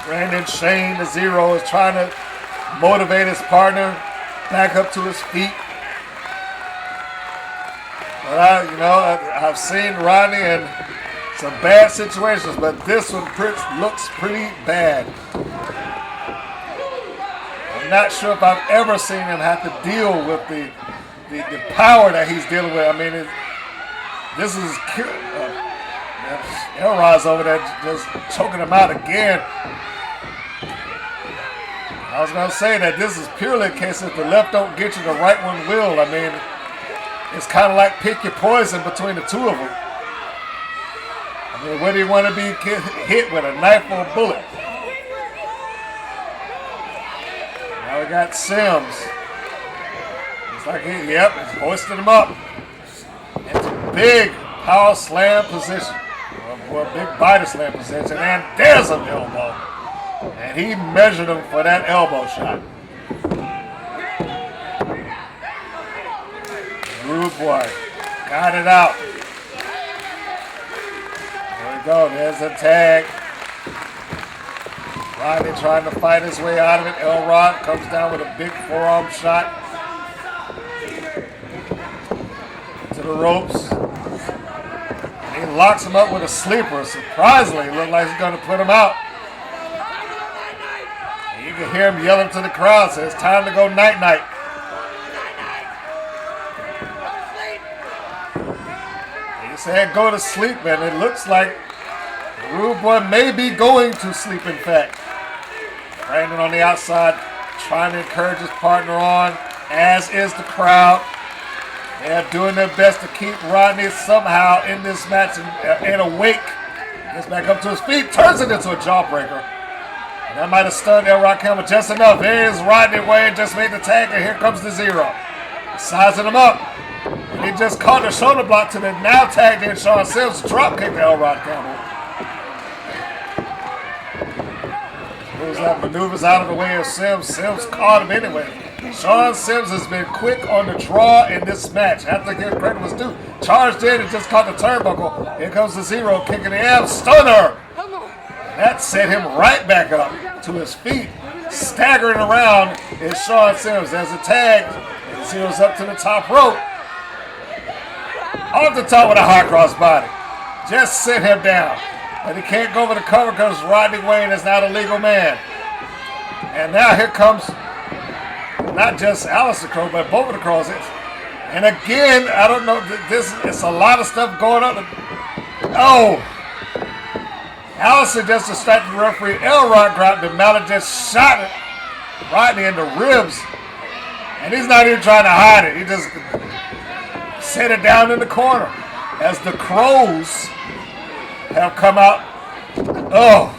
Brandon Shane, the Zero, is trying to motivate his partner back up to his feet. But I've seen Rodney in some bad situations, but this one looks pretty bad. I'm not sure if I've ever seen him have to deal with the power that he's dealing with. I mean, this is Elrod's over there just choking him out again. I was going to say that this is purely a case if the left don't get you, the right one will. I mean, it's kind of like pick your poison between the two of them. I mean, whether you want to be hit with a knife or a bullet. Now we got Sims. It's like he's hoisting him up. It's a big power slam position. Or a big body slam position. And there's an elbow. And he measured him for that elbow shot. Rude boy. Got it out. There we go. There's a tag. Rodney trying to fight his way out of it. Elrod comes down with a big forearm shot to the ropes. And he locks him up with a sleeper. Surprisingly, it looked like he's going to put him out. And you can hear him yelling to the crowd, so it's time to go night-night. He said go to sleep, man. It looks like the Rude Boy may be going to sleep, in fact. Brandon on the outside trying to encourage his partner on, as is the crowd. They're doing their best to keep Rodney somehow in this match and awake. Gets back up to his feet, turns it into a jawbreaker. And that might have stunned Elrod Campbell just enough. There's Rodney Wayne, just made the tag, and here comes the Zero. Sizing him up. And He just caught the shoulder block to the now tagged in Sean Sims, drop kick to Elrod Campbell. Moves that maneuvers out of the way of Sims. Sims caught him anyway. Sean Sims has been quick on the draw in this match. I have to give credit was due. Charged in and just caught the turnbuckle. Here comes the zero, kicking the ab, stunner. That set him right back up to his feet. Staggering around is Sean Sims. There's a tag. It seals up to the top rope. Off the top with a high cross body. Just sit him down. But he can't go over the cover because Rodney Wayne is not a legal man. And now here comes not just Alister Crowe, but both of the Crowes. And again, I don't know, it's a lot of stuff going on. Oh! Alister just distracted the referee. Elrod grabbed him. Mallet just shot it. Rodney in the ribs. And he's not even trying to hide it. He just set it down in the corner. As the Crowes have come out. Oh.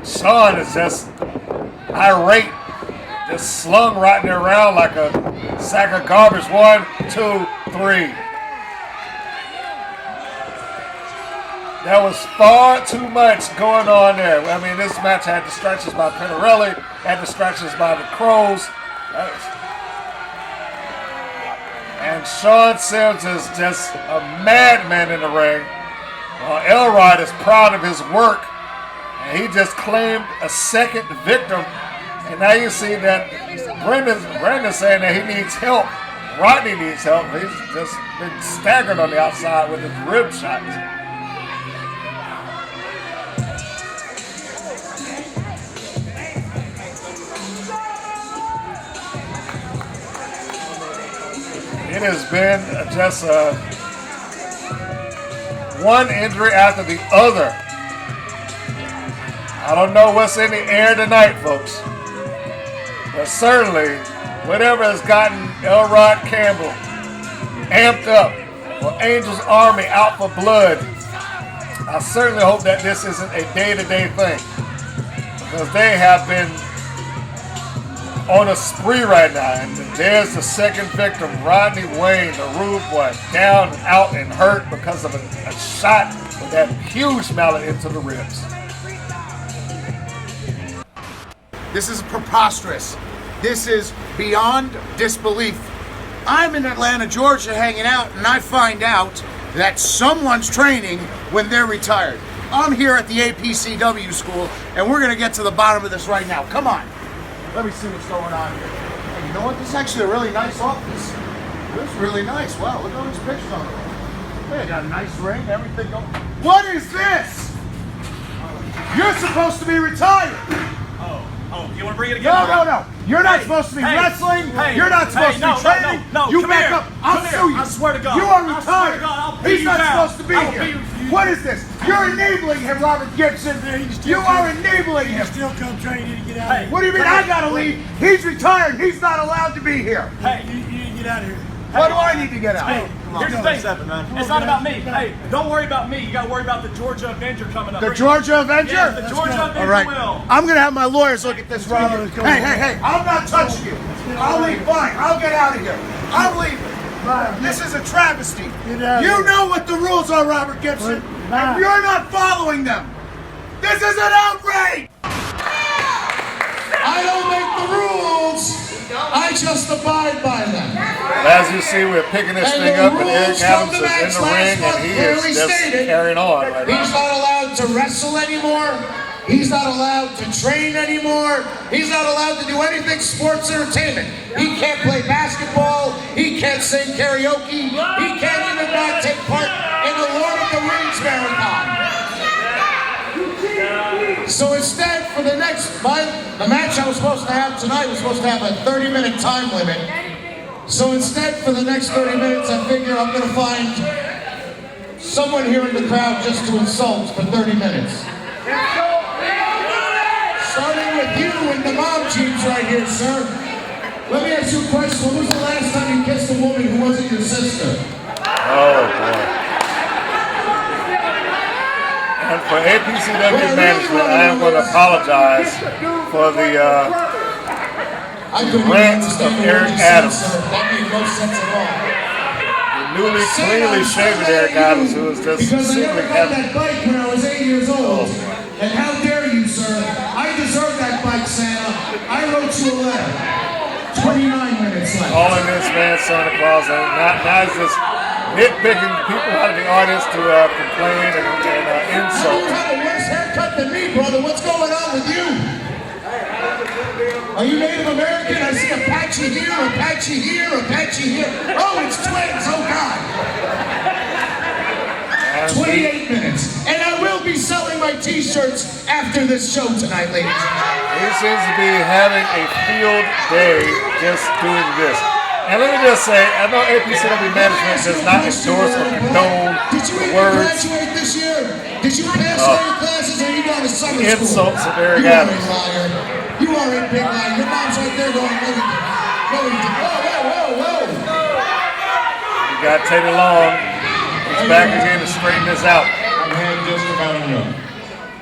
Sean is just irate. Just slung Rodney around like a sack of garbage. 1, 2, 3. There was far too much going on there. I mean, this match had distractions by Pinarelli, had distractions by the Crowes. And Sean Sims is just a madman in the ring. Elrod is proud of his work. And he just claimed a second victim. And now you see that Brendan's saying that he needs help. Rodney needs help. He's just been staggered on the outside with his rib shots. It has been just one injury after the other. I don't know what's in the air tonight, folks. But certainly, whatever has gotten Elrod Campbell amped up for Angel's Army out for blood, I certainly hope that this isn't a day-to-day thing. Because they have been on a spree right now. And there's the second victim, Rodney Wayne, the rude boy, down, out, and hurt because of a shot with that huge mallet into the ribs. This is preposterous. This is beyond disbelief. I'm in Atlanta, Georgia, hanging out, and I find out that someone's training when they're retired. I'm here at the APCW school, and we're going to get to the bottom of this right now. Come on. Let me see what's going on here. Hey, you know what? This is actually a really nice office. This is really nice. Wow, look at all these pictures on it. They got a nice ring, everything going. What is this? You're supposed to be retired. Oh, you want to bring it again? No. You're not supposed to be wrestling. You're not supposed to be training. No, you back up. I'll sue you. I swear to God. You are I retired. swear to God, I'll He's not supposed to be I will here. beat you. What is this? You're enabling him, Robert Gibson. You are enabling him. Still come train you to get out of here. What do you mean I gotta leave? He's retired. He's not allowed to be here. Hey, You need to get out of here. What do I need to get out? Hey, here's the thing. It's not about me. Hey, don't worry about me. You got to worry about the Georgia Avenger coming up. The Georgia Avenger? Yes, the Georgia Avenger All right. will. I'm going to have my lawyers look at this, Robert. Hey. I'm not touching you. I'll leave. Fine. I'll get out of here. I'm leaving. This is a travesty. You know what the rules are, Robert Gibson. And you're not following them. This is an outrage. I don't make the rules. I just abide by them. As you see, we're picking this thing up, and Eric Adamz is in the ring, and he is just carrying on right now. He's not allowed to wrestle anymore. He's not allowed to train anymore. He's not allowed to do anything sports entertainment. He can't play basketball. He can't sing karaoke. He can't even not take part in the Lord of the Rings marathon. So instead, for the match I was supposed to have tonight was supposed to have a 30-minute time limit. So instead, for the next 30 minutes, I figure I'm going to find someone here in the crowd just to insult for 30 minutes. Starting with you and the mom jeans right here, sir. Let me ask you a question. When was the last time you kissed a woman who wasn't your sister? Oh, boy. And for APCW management, I am going to apologize for the rants of Eric Adamz. That made no sense at all. The newly cleanly shaven Eric Adamz, who is just because I simply never got that bike when I was 8 years old. And how dare you, sir? I deserve that bike, Santa. I wrote you a letter. 29 minutes left. calling this man Santa Claus, and now he's just nitpicking people out of the audience to complain and insult. You have a worse haircut than me, brother. What's going on with you? Are you Native American? I see Apache here, Apache here, Apache here. Oh, it's twins. Oh, God. 28 minutes. And I will be selling my t-shirts after this show tonight, ladies and gentlemen. He seems to be having a field day just doing this. And let me just say, I know APCW management does not endorse or condone Did you even words, graduate this year? Did you pass all your classes or are you going to summer school? insults of Eric You are a Adamz. liar. You are a big liar. Your mom's right there going, no, he didn't. Whoa. You got Tita Long. He's back again to straighten this out. I've had just about enough.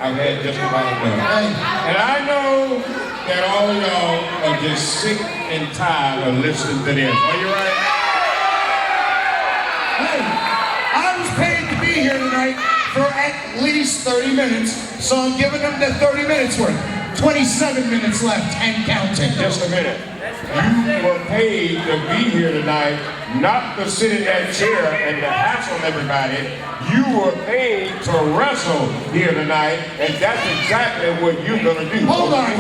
And I know that all of y'all are just sick and tired of listening to this. Are you right? Hey, I was paid to be here tonight for at least 30 minutes, so I'm giving them the 30 minutes worth. 27 minutes left and counting. Just a minute. You were paid to be here tonight, not to sit in that chair and to hassle everybody. You were paid to wrestle here tonight, and that's exactly what you're gonna do. Hold on.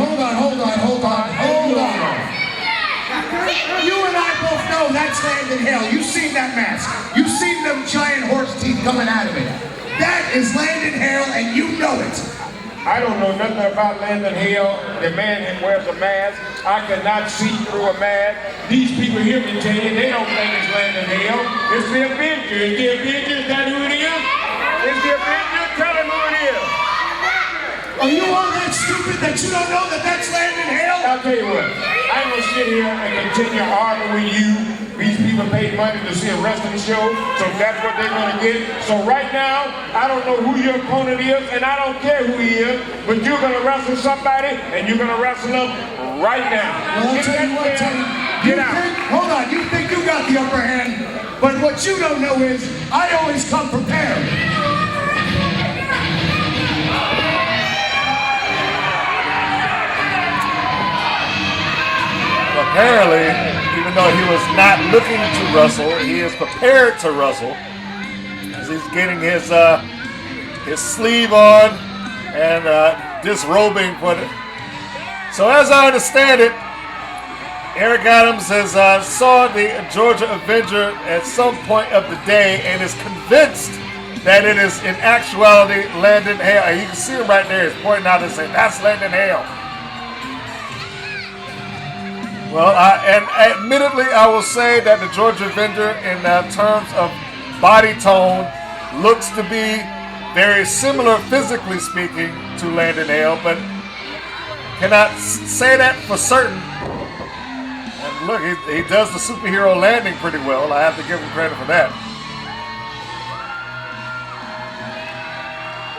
You and I both know that's land in hell. You've seen that mask. You've seen them giant horse teeth coming out of it. That is land in hell, and you know it. I don't know nothing about land in hell. The man who wears a mask, I cannot see through a mask. These people hear me tell you, they don't think it's land in hell. It's the Avenger. Is the Avenger, is that who it is? It's the Avenger, tell him who it is. Are you all that stupid that you don't know that that's land in hell? I'll tell you what, I'm gonna sit here and continue arguing with you. These people paid money to see a wrestling show, so that's what they're gonna get. So right now, I don't know who your opponent is, and I don't care who he is, but you're gonna wrestle somebody, and you're gonna wrestle them right now. Well, I'll tell you what, Tony. Get out. Hold on, you think you got the upper hand, but what you don't know is I always come prepared. Apparently, even though he was not looking to wrestle, he is prepared to wrestle. As he's getting his sleeve on and disrobing for it. So as I understand it, Eric Adamz has saw the Georgia Avenger at some point of the day and is convinced that it is in actuality land in hell. And you can see him right there. He's pointing out and saying, that's land in hell. Well, and admittedly, I will say that the Georgia Avenger, in terms of body tone, looks to be very similar, physically speaking, to land in hell, but cannot say that for certain. And look, he does the superhero landing pretty well. I have to give him credit for that.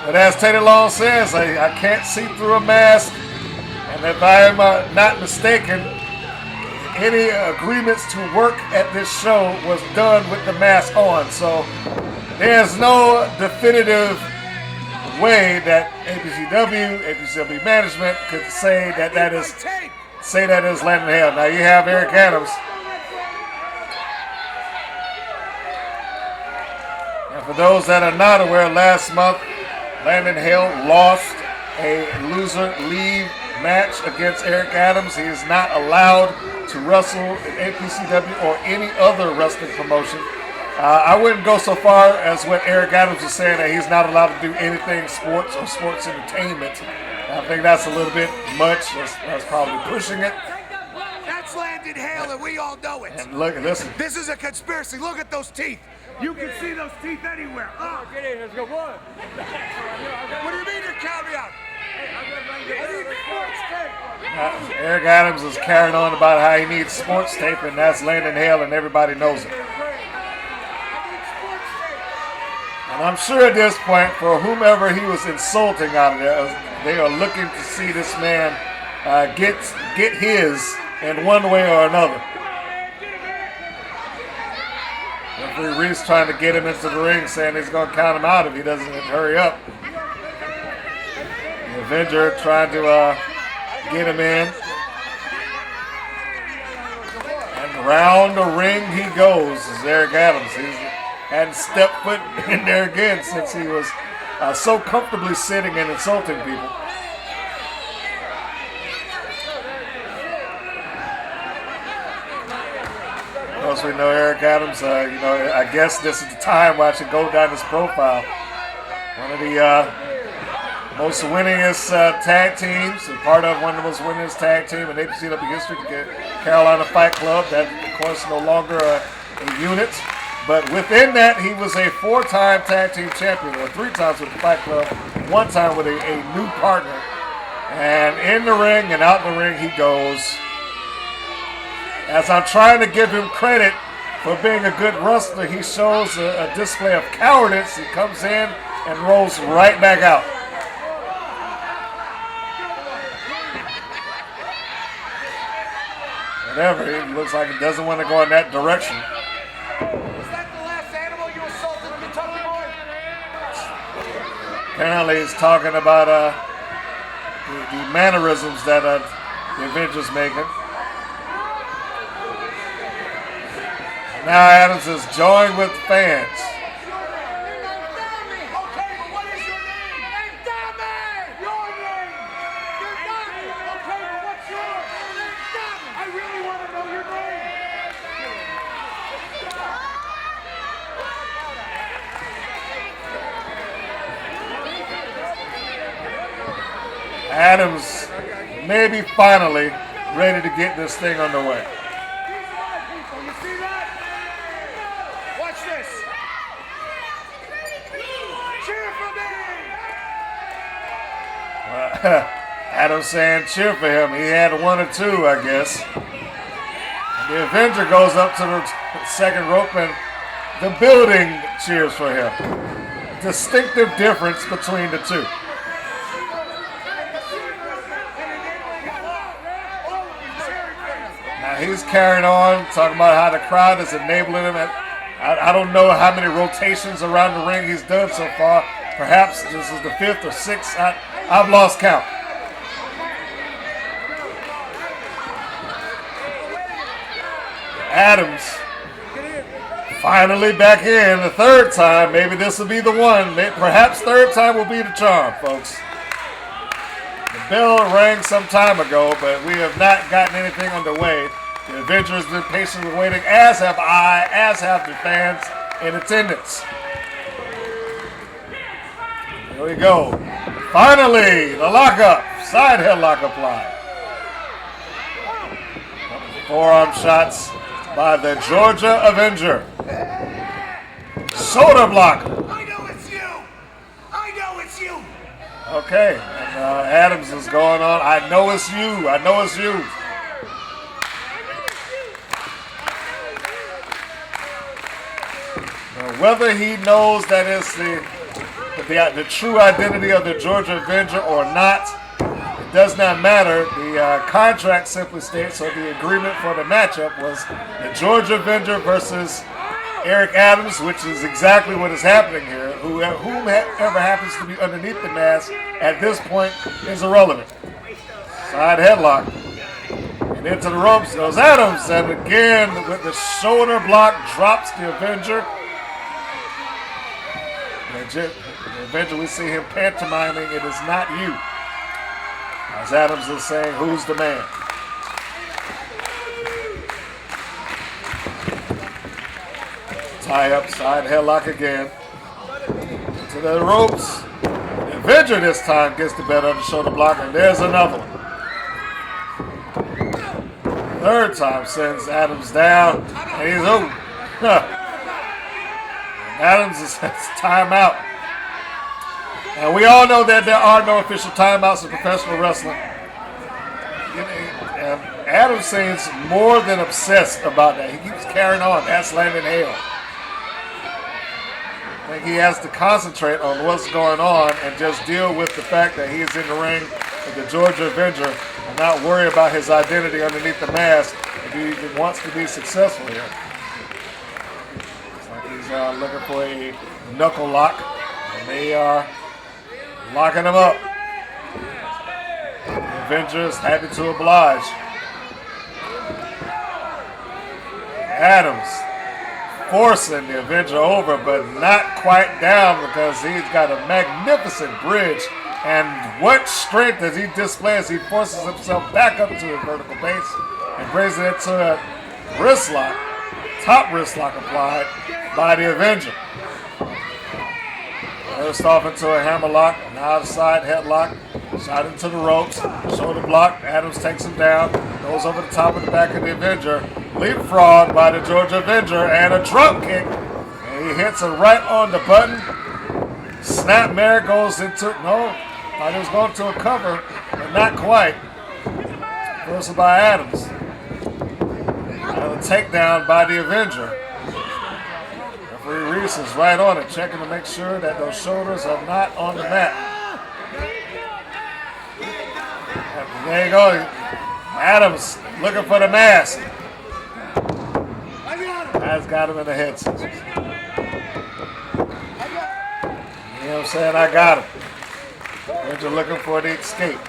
But as Tita Long says, I can't see through a mask, and if I am not mistaken, any agreements to work at this show was done with the mask on, so there's no definitive way that APCW management could say that is land in hell. Now you have Eric Adamz, and for those that are not aware, last month Land in Hell lost a loser leave match against Eric Adamz. He is not allowed to wrestle in APCW or any other wrestling promotion. I wouldn't go so far as what Eric Adamz was saying, that he's not allowed to do anything sports or sports entertainment. I think that's a little bit much. That's probably pushing it. That's land in hell, and we all know it. And look, listen. This is a conspiracy. Look at those teeth. You can see those teeth anywhere. Get in, let's go. One. What do you mean you're carrying out? Eric Adamz is carrying on about how he needs sports tape, and that's land in hell, and everybody knows it. And I'm sure at this point, for whomever he was insulting out of there, they are looking to see this man get his in one way or another. Referee Reese trying to get him into the ring, saying he's going to count him out if he doesn't hurry up. The Avenger trying to get him in. And round the ring he goes as Eric Adamz. He hadn't stepped foot in there again since he was so comfortably sitting and insulting people. Of course, we know Eric Adamz, I guess this is the time where I should go down his profile. One of the most winningest tag teams, and part of one of the most winningest tag team in APCW history, the Carolina Fight Club. That, of course, no longer a unit. But within that, he was a 4-time tag team champion, or 3 times with the Fight Club, 1 time with a new partner. And in the ring and out the ring he goes. As I'm trying to give him credit for being a good wrestler, he shows a display of cowardice. He comes in and rolls right back out. Whatever, it looks like he doesn't want to go in that direction. Was that the last animal you assaulted in Kentucky, boy? Apparently he's talking about the mannerisms that the Avenger's making. Now Adamz is joined with fans. Adamz maybe finally ready to get this thing underway. Watch this. Cheer for me. Adamz saying cheer for him. He had 1 or 2, I guess. The Avenger goes up to the second rope and the building cheers for him. Distinctive difference between the two. Now he's carrying on, talking about how the crowd is enabling him. I don't know how many rotations around the ring he's done so far. Perhaps this is the 5th or 6th. I've lost count. Adamz finally back in the 3rd time. Maybe this will be the one. Perhaps 3rd time will be the charm, folks. The bell rang some time ago, but we have not gotten anything underway. The Avenger has been patiently waiting, as have I, as have the fans in attendance. Here we go. Finally, the lockup. Side headlock applied. Forearm shots by the Georgia Avenger. Shoulder block. I know it's you. I know it's you. Okay, and Adamz is going on. I know it's you. I know it's you. Now, whether he knows that it's the true identity of the Georgia Avenger or not, it does not matter. The contract simply states, or the agreement for the matchup was the Georgia Avenger versus Eric Adamz, which is exactly what is happening here. Whomever happens to be underneath the mask at this point is irrelevant. Side headlock. And into the ropes goes Adamz, and again with the shoulder block drops the Avenger. The Avenger, we see him pantomiming, "It is not you." As Adamz is saying, "Who's the man?" Tie up, side headlock again. To the ropes. The Avenger this time gets the better of the shoulder block, and there's another one. 3rd time sends Adamz down, and he's over. Adamz is timeout. And we all know that there are no official timeouts in professional wrestling. And Adamz seems more than obsessed about that. He keeps carrying on. That's landing hell. I think he has to concentrate on what's going on and just deal with the fact that he's in the ring with the Georgia Avenger and not worry about his identity underneath the mask if he wants to be successful here. Looks like he's looking for a knuckle lock, and they are locking him up. The Avenger is happy to oblige. Adamz forcing the Avenger over, but not quite down because he's got a magnificent bridge. And what strength does he display as he forces himself back up to his vertical base and brings it into a wrist lock, top wrist lock applied by the Avenger. First off into a hammer lock, an outside headlock, shot into the ropes, shoulder block. Adamz takes him down, goes over the top of the back of the Avenger, leapfrog by the Georgia Avenger, and a drop kick. And he hits it right on the button. Snapmare goes into, no, thought he was going to a cover, but not quite. Reversal by Adamz. Another takedown by the Avenger. Referee Reese is right on it, checking to make sure that those shoulders are not on the mat. There you go. Adamz looking for the mask. Has got him in the head scissors. You know what I'm saying? I got him. Avenger looking for the escape.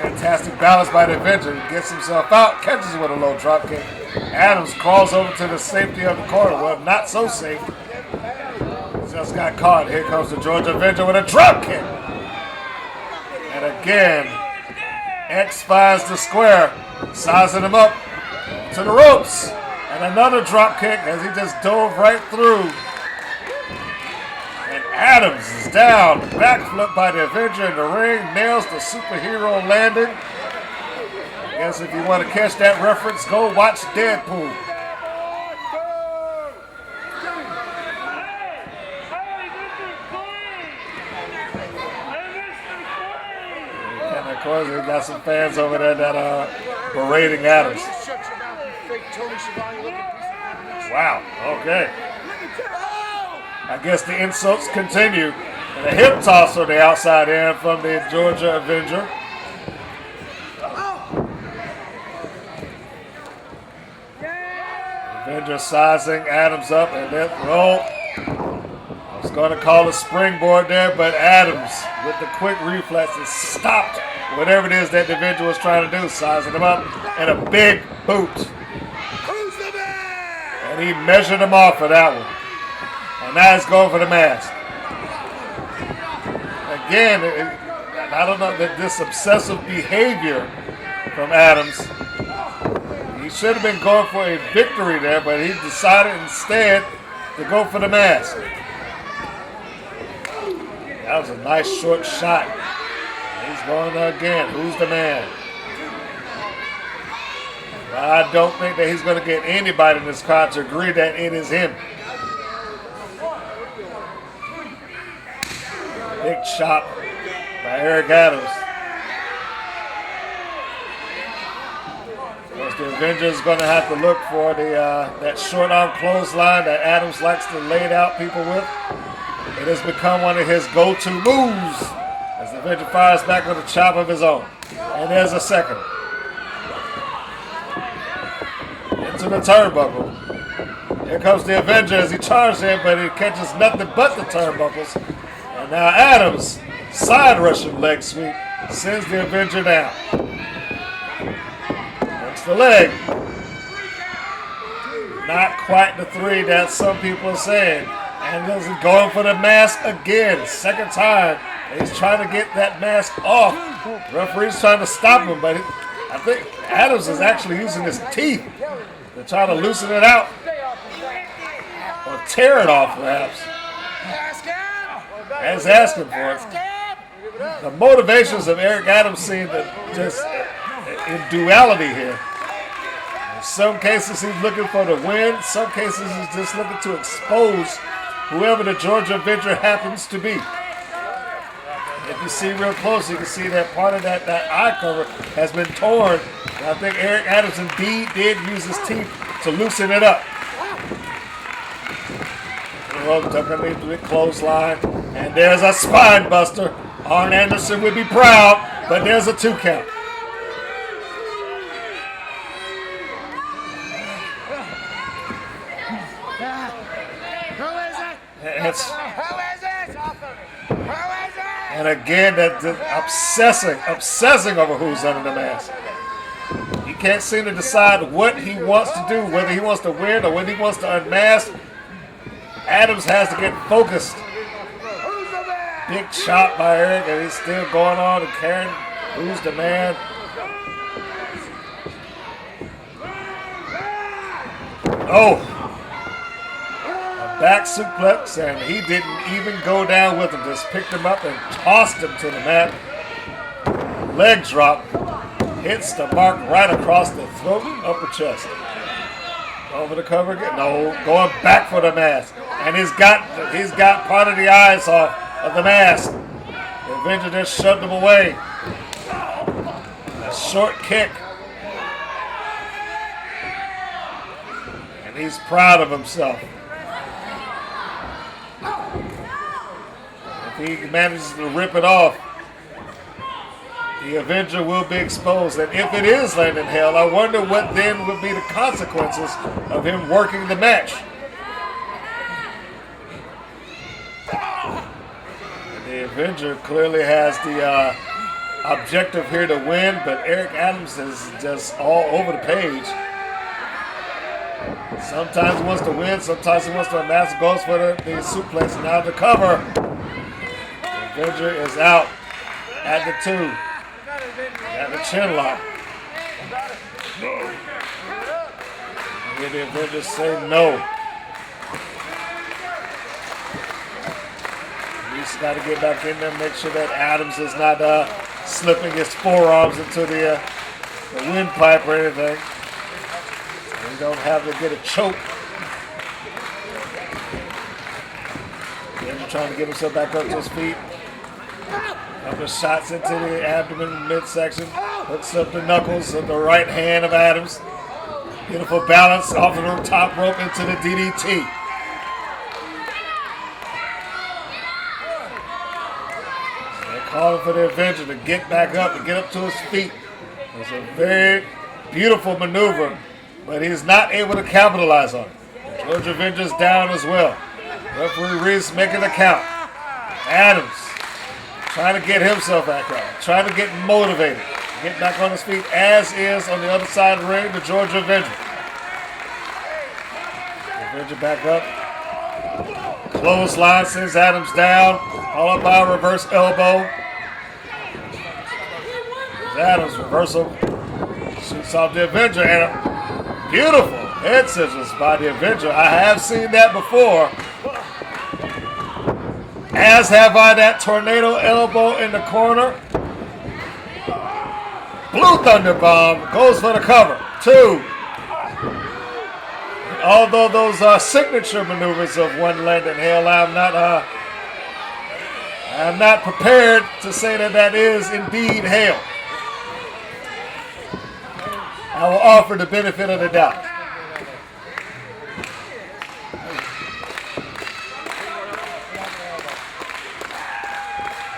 Fantastic balance by the Avenger. He gets himself out, catches with a low drop kick. Adamz crawls over to the safety of the corner. Well, not so safe. Just got caught. Here comes the Georgia Avenger with a drop kick. And again, X finds the square, sizing him up to the ropes. And another drop kick as he just dove right through. And Adamz is down. Backflip by the Avenger in the ring. Nails the superhero landing. I guess if you want to catch that reference, go watch Deadpool. And of course, we got some fans over there that are berating Adamz. Wow, okay. I guess the insults continue. And a hip toss on the outside end from the Georgia Avenger. Avenger sizing Adamz up and then roll. I was going to call a springboard there, but Adamz with the quick reflexes stopped whatever it is that the Avenger was trying to do, sizing him up and a big boot. And he measured him off for that one. And now he's going for the mask. Again, I don't know that this obsessive behavior from Adamz. He should have been going for a victory there, but he decided instead to go for the mask. That was a nice short shot. He's going again. Who's the man? I don't think that he's going to get anybody in this crowd to agree that it is him. Big chop by Eric Adamz. The Avenger is going to have to look for that short arm clothesline that Adamz likes to lay out people with. It has become one of his go-to moves as the Avenger fires back with a chop of his own. And there's a second. Into the turnbuckle. Here comes the Avenger as he charges in, but he catches nothing but the turnbuckles. And now Adamz, side Russian leg sweep, sends the Avenger down. That's the leg. Not quite the three that some people are saying. And he's going for the mask again, second time. He's trying to get that mask off. Referee's trying to stop him, but I think Adamz is actually using his teeth to try to loosen it out. Or tear it off, perhaps. He's asking for it. The motivations of Eric Adamz seem to just in duality here. In some cases, he's looking for the win. Some cases, he's just looking to expose whoever the Georgia Avenger happens to be. If you see real close, you can see that part of that eye cover has been torn. And I think Eric Adamz indeed did use his teeth to loosen it up. Ducking the clothesline, and there's a spine buster. Arn Anderson would be proud, but there's a 2 count. And again, that obsessing over who's under the mask. He can't seem to decide what he wants to do, whether he wants to win or whether he wants to unmask. Adamz has to get focused. Big chop by Eric, and he's still going on and carrying who's the man. Oh, a back suplex, and he didn't even go down with him. Just picked him up and tossed him to the mat. Leg drop. Hits the mark right across the throat and upper chest. Over the cover again. No, going back for the mask. And he's got part of the eyes off of the mask. The Avenger just shoved him away. A short kick. And he's proud of himself. If he manages to rip it off, the Avenger will be exposed. And if it is landing hell, I wonder what then would be the consequences of him working the match. And the Avenger clearly has the objective here to win, but Eric Adamz is just all over the page. Sometimes he wants to win, sometimes he wants to unmask, goes for the suplex. Now the cover. The Avenger is out at the 2. At the chin lock. And the Avenger say no. He's got to get back in there and make sure that Adamz is not slipping his forearms into the windpipe or anything. We don't have to get a choke. Avenger trying to get himself back up to his feet. Couple of shots into the abdomen midsection. Hooks up the knuckles of the right hand of Adamz. Beautiful balance off of the top rope into the DDT. They're calling for the Avenger to get back up and get up to his feet. It's a very beautiful maneuver, but he's not able to capitalize on it. George Avenger's down as well. Referee Reese making the count. Adamz trying to get himself back up, trying to get motivated, get back on his feet, as is on the other side of the ring, the Georgia Avenger. Avenger back up. Clothesline sends Adamz down, followed by a reverse elbow. Adamz reversal. Shoots off the Avenger, and a beautiful head scissors by the Avenger. I have seen that before. As have I that tornado elbow in the corner. Blue Thunder Bomb goes for the cover. 2. Although those are signature maneuvers of one land in hell, I'm not prepared to say that that is indeed hell. I will offer the benefit of the doubt.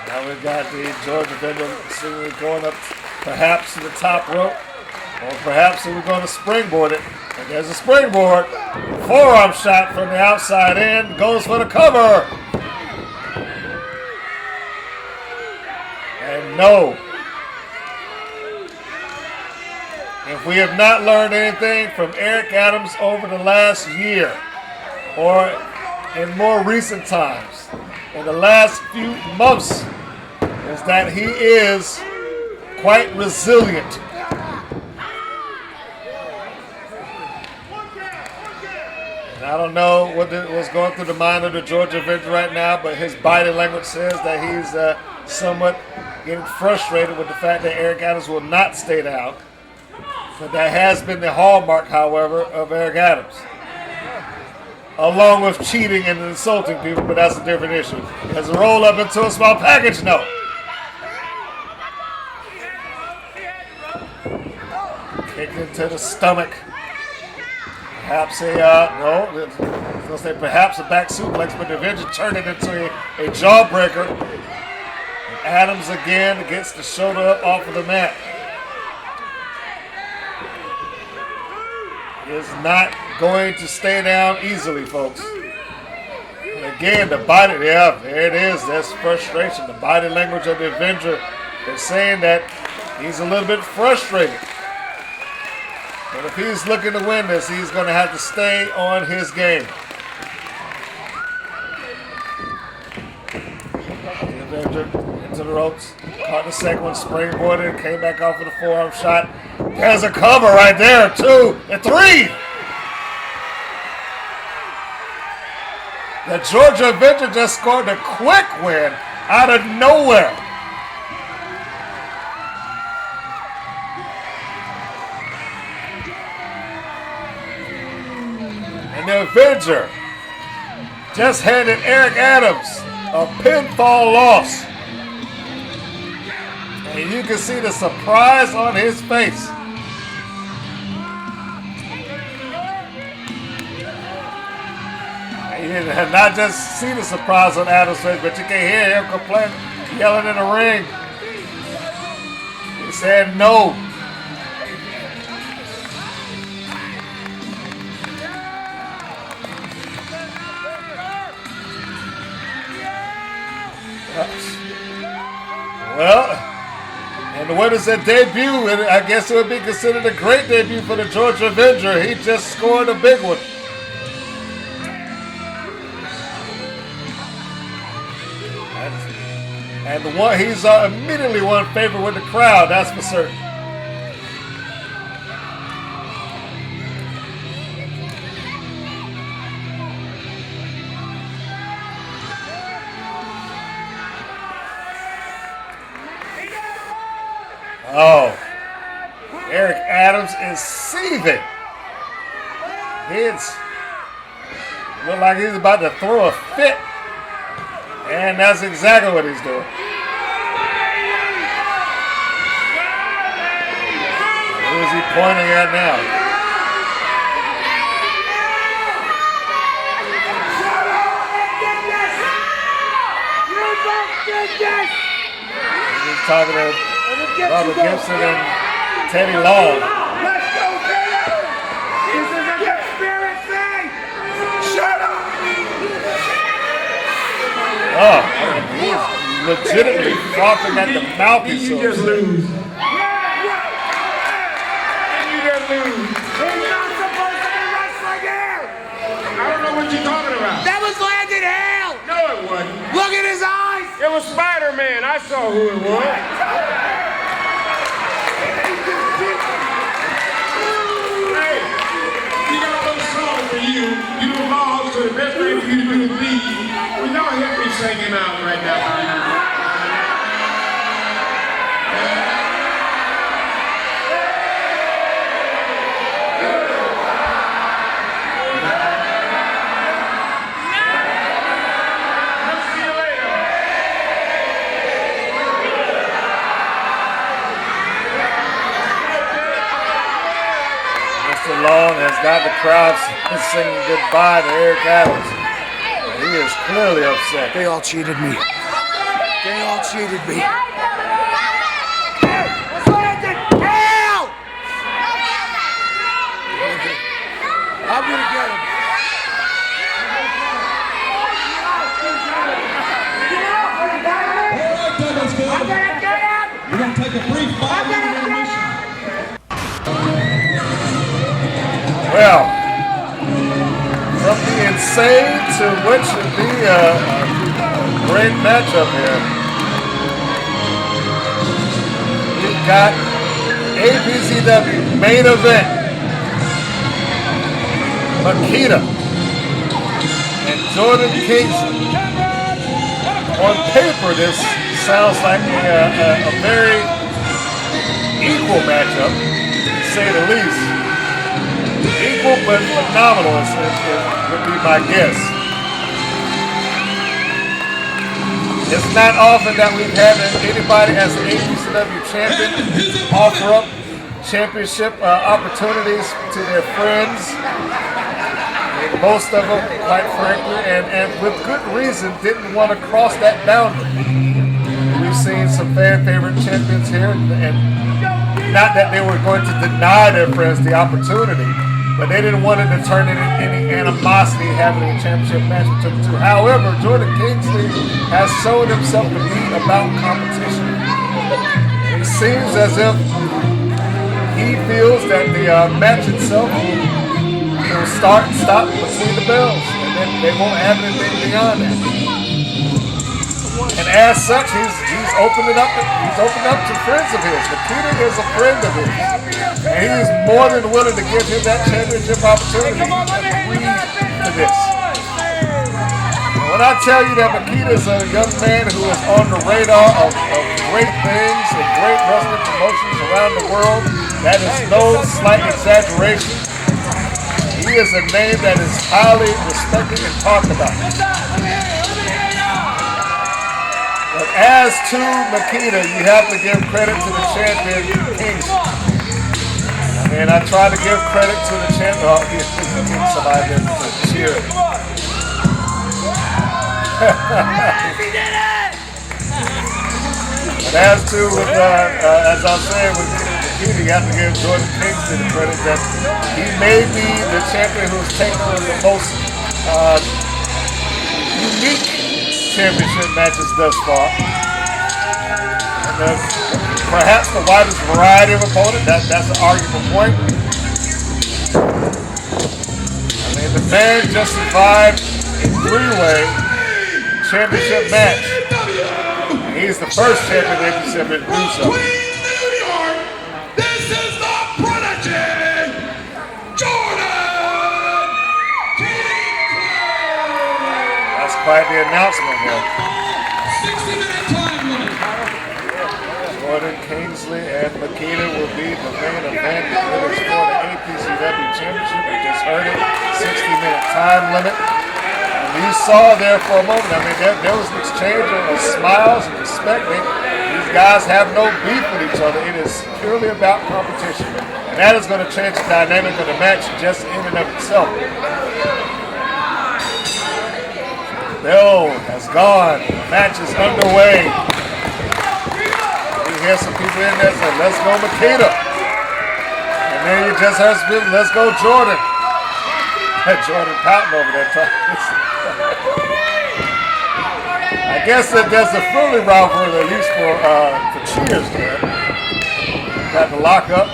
Now we've got the Georgia Avenger seemingly going up perhaps to the top rope, or perhaps we're going to springboard it. And there's a springboard. Forearm shot from the outside in. Goes for the cover. And no. If we have not learned anything from Eric Adamz over the last year, or in more recent times, in the last few months, is that he is quite resilient. And I don't know what's going through the mind of the Georgia Avenger right now, but his body language says that he's somewhat getting frustrated with the fact that Eric Adamz will not stay down. But that has been the hallmark, however, of Eric Adamz. Along with cheating and insulting people, but that's a different issue. Has a roll up into a small package, no. Kick into the stomach. Perhaps a, no, I was going to say perhaps a back suplex, but the Avenger turned it into a jawbreaker. And Adamz again gets the shoulder up off of the mat. He is not going to stay down easily, folks. And again, the body, yeah, there it is. That's frustration. The body language of the Avenger is saying that he's a little bit frustrated. But if he's looking to win this, he's going to have to stay on his game. The Avenger into the ropes. Caught the second one, springboarded, came back off with a forearm shot. There's a cover right there, 2 and 3. The Georgia Avenger just scored a quick win out of nowhere. And the Avenger just handed Eric Adamz a pinfall loss. And you can see the surprise on his face. And you did not just see the surprise on Adam's face, but you can hear him complaining, yelling in the ring. He said no. Well, and what is that debut? And I guess it would be considered a great debut for the Georgia Avenger. He just scored a big one. And the one he's immediately won favor with the crowd, that's for certain. Oh, Eric Adamz is seething. It's look like he's about to throw a fit. And that's exactly what he's doing. Who is he pointing at now? He's talking to Robert Gibson and Teddy Long. Let's go, Teddy! This is a conspiracy! Shut up! Oh, he's legitimately frothing at the mouth. You just lose. You just lose. He's not supposed to be wrestling here! I don't know what you're talking about. That was Landon Hale! No, it wasn't. Look at his eyes! It was Spider-Man. I saw who it was. Hey, we got a little song for you. You lost, so the best thing for you to do is leave. Will y'all help me sing him out right now? Long has got the crowd singing goodbye to Eric Adamz. He is clearly upset. They all cheated me. They all cheated me. I'm gonna get him. We're going to take a brief 5-minute intermission. Well, from the insane to what should be a great matchup here, we've got APCW main event. Makita and Jordan Kingsley. On paper, this sounds like a very equal matchup, to say the least. Equal but phenomenal would be my guess. It's not often that we've had anybody as an APCW champion offer up championship opportunities to their friends. Most of them, quite frankly, and with good reason, didn't want to cross that boundary. We've seen some fan favorite champions here, and not that they were going to deny their friends the opportunity, but they didn't want it to turn into any animosity having a championship match between the two. However, Jordan Kingsley has shown himself to be about competition. It seems as if he feels that the match itself will start and stop between the bells, and then they won't have anything beyond that. And as such, he's opened it up. He's opened up to friends of his. Makita is a friend of his, and he is more than willing to give him that championship opportunity. Agreed to this. When I tell you that Makita is a young man who is on the radar of great things and great wrestling promotions around the world, that is no slight exaggeration. He is a name that is highly respected and talked about. But as to Makita, you have to give credit to the champion, Kingsley. And I try to give credit to the champion. Oh, here's somebody there to cheer. But as to, as I was saying, with Makita, you have to give Jordan Kingsley the credit that he may be the champion who's taken on the most unique championship matches thus far. And perhaps the widest variety of opponent, that's an arguable point. I mean, the man just survived a three-way championship match. He's the first champion in the championship to do so. This is the prodigy, Jordan Kingsley. That's quite the announcement here. 60-minute time limit. Jordan Kingsley and Makita will be the main event for the APCW Championship. We just heard it, 60-minute time limit. And you saw there for a moment, I mean, there was an exchange of smiles and respect. These guys have no beef with each other. It is purely about competition. And that is going to change the dynamic of the match just in and of itself. Bell has gone. The match is underway. You hear some people in there say, let's go Makita. And then you just heard some people, let's go Jordan. Jordan pouting over there. I guess that there's a friendly rivalry, at least for cheers there. Got the lock up.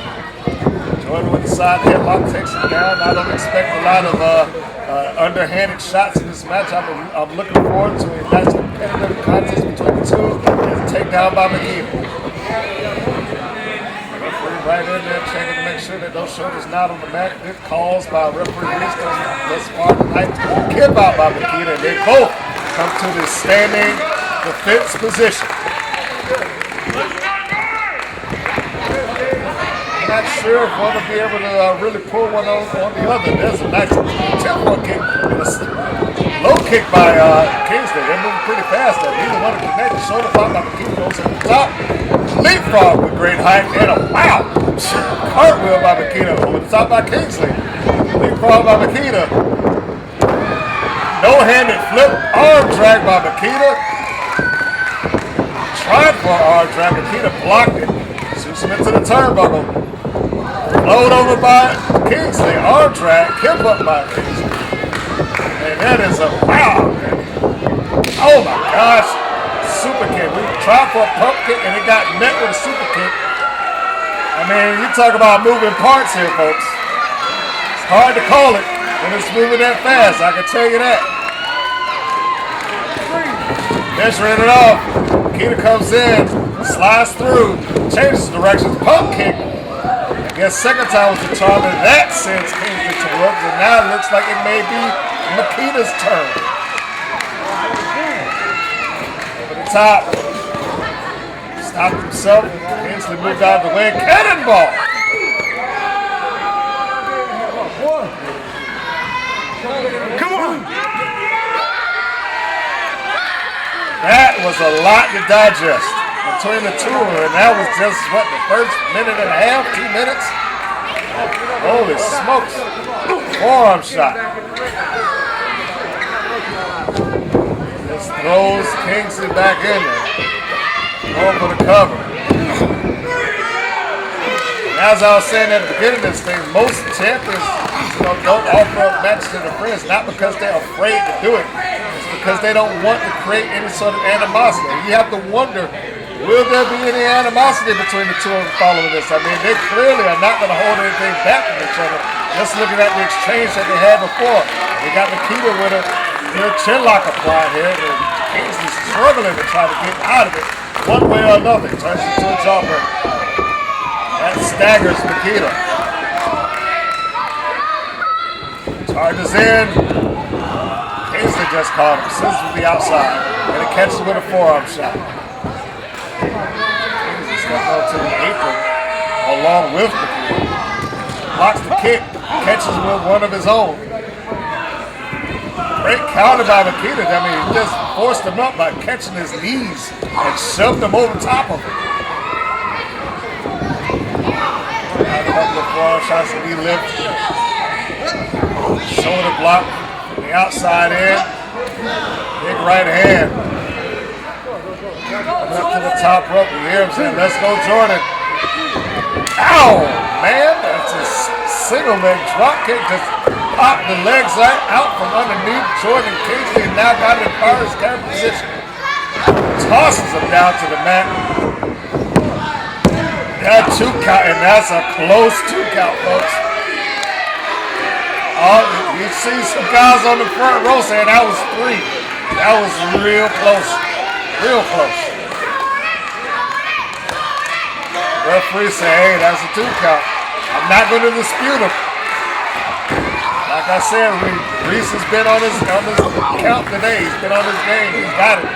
Jordan with the side headlock takes him down. I don't expect a lot of underhanded shots in this match. I'm looking forward to a nice competitive contest between the two and a takedown by Makita. Referee right in there checking to make sure that those shoulders not on the mat. Good calls by referees thus far tonight. Kip out by Makita, and they both come to this standing defense position. I'm not sure if one will be able to really pull one on the other. There's a nice tempo kick and a low kick by Kingsley. They're moving pretty fast there. Neither one can connect. Shoulder pop by Makita goes at the top. Leapfrog with great height and a wow! Cartwheel by Makita over the top by Kingsley. Leapfrog by Makita. No-handed flip, arm drag by Makita. Tried for arm drag, Makita blocked it. Shoots him into the turnbuckle. Load over by Kingsley, arm drag, kip up by Kingsley. And that is a wow. Oh my gosh. Super kick. We tried for a pump kick and it got met with a super kick. I mean, you talk about moving parts here, folks. It's hard to call it when it's moving that fast, I can tell you that. Measuring it off. Makita comes in, slides through, changes directions, pump kick. I guess second time was the charm, and that sends Kingsley to work, and now it looks like it may be Makita's turn. Over the top. Stopped himself. Kingsley moved out of the way. Cannonball! Come on! That was a lot to digest. between the two of them, and that was just, what, the first minute and a half, 2 minutes? Holy smokes. Forearm shot. Just throws Kingsley back in there. Going for the cover. As I was saying at the beginning of this thing, most champions don't offer up matches to their friends, not because they're afraid to do it. It's because they don't want to create any sort of animosity. You have to wonder, will there be any animosity between the two of them following this? I mean, they clearly are not going to hold anything back from each other. Just looking at the exchange that they had before. They got Makita with a chin lock applied here. And Kingsley's struggling to try to get out of it one way or another. Turns into a jawbreaker. That staggers Makita. Charges in. Kingsley just caught him. Sends to the outside. And it catches with a forearm shot. Kingsley steps onto the apron along with Makita. Blocks the kick. Catches with one of his own. Great counter by Makita. I mean, he just forced him up by catching his knees and shoved him over top of him. A couple of forearm shots that he lifted. Shoulder block from the outside in. Big right hand. Coming up to the top rope. We hear him saying, "Let's go, Jordan." Ow, man. That's a single leg drop kick. Just popped the legs right out from underneath Jordan Kingsley and now got it in Fire's camera position. Tosses him down to the mat. That 2 count, and that's a close 2 count, folks. Oh, you see some guys on the front row saying that was 3. That was real close. Real close. Referee say, hey, that's a 2 count. I'm not going to dispute him. Like I said, Reese has been on his count today. He's been on his game. He's got it.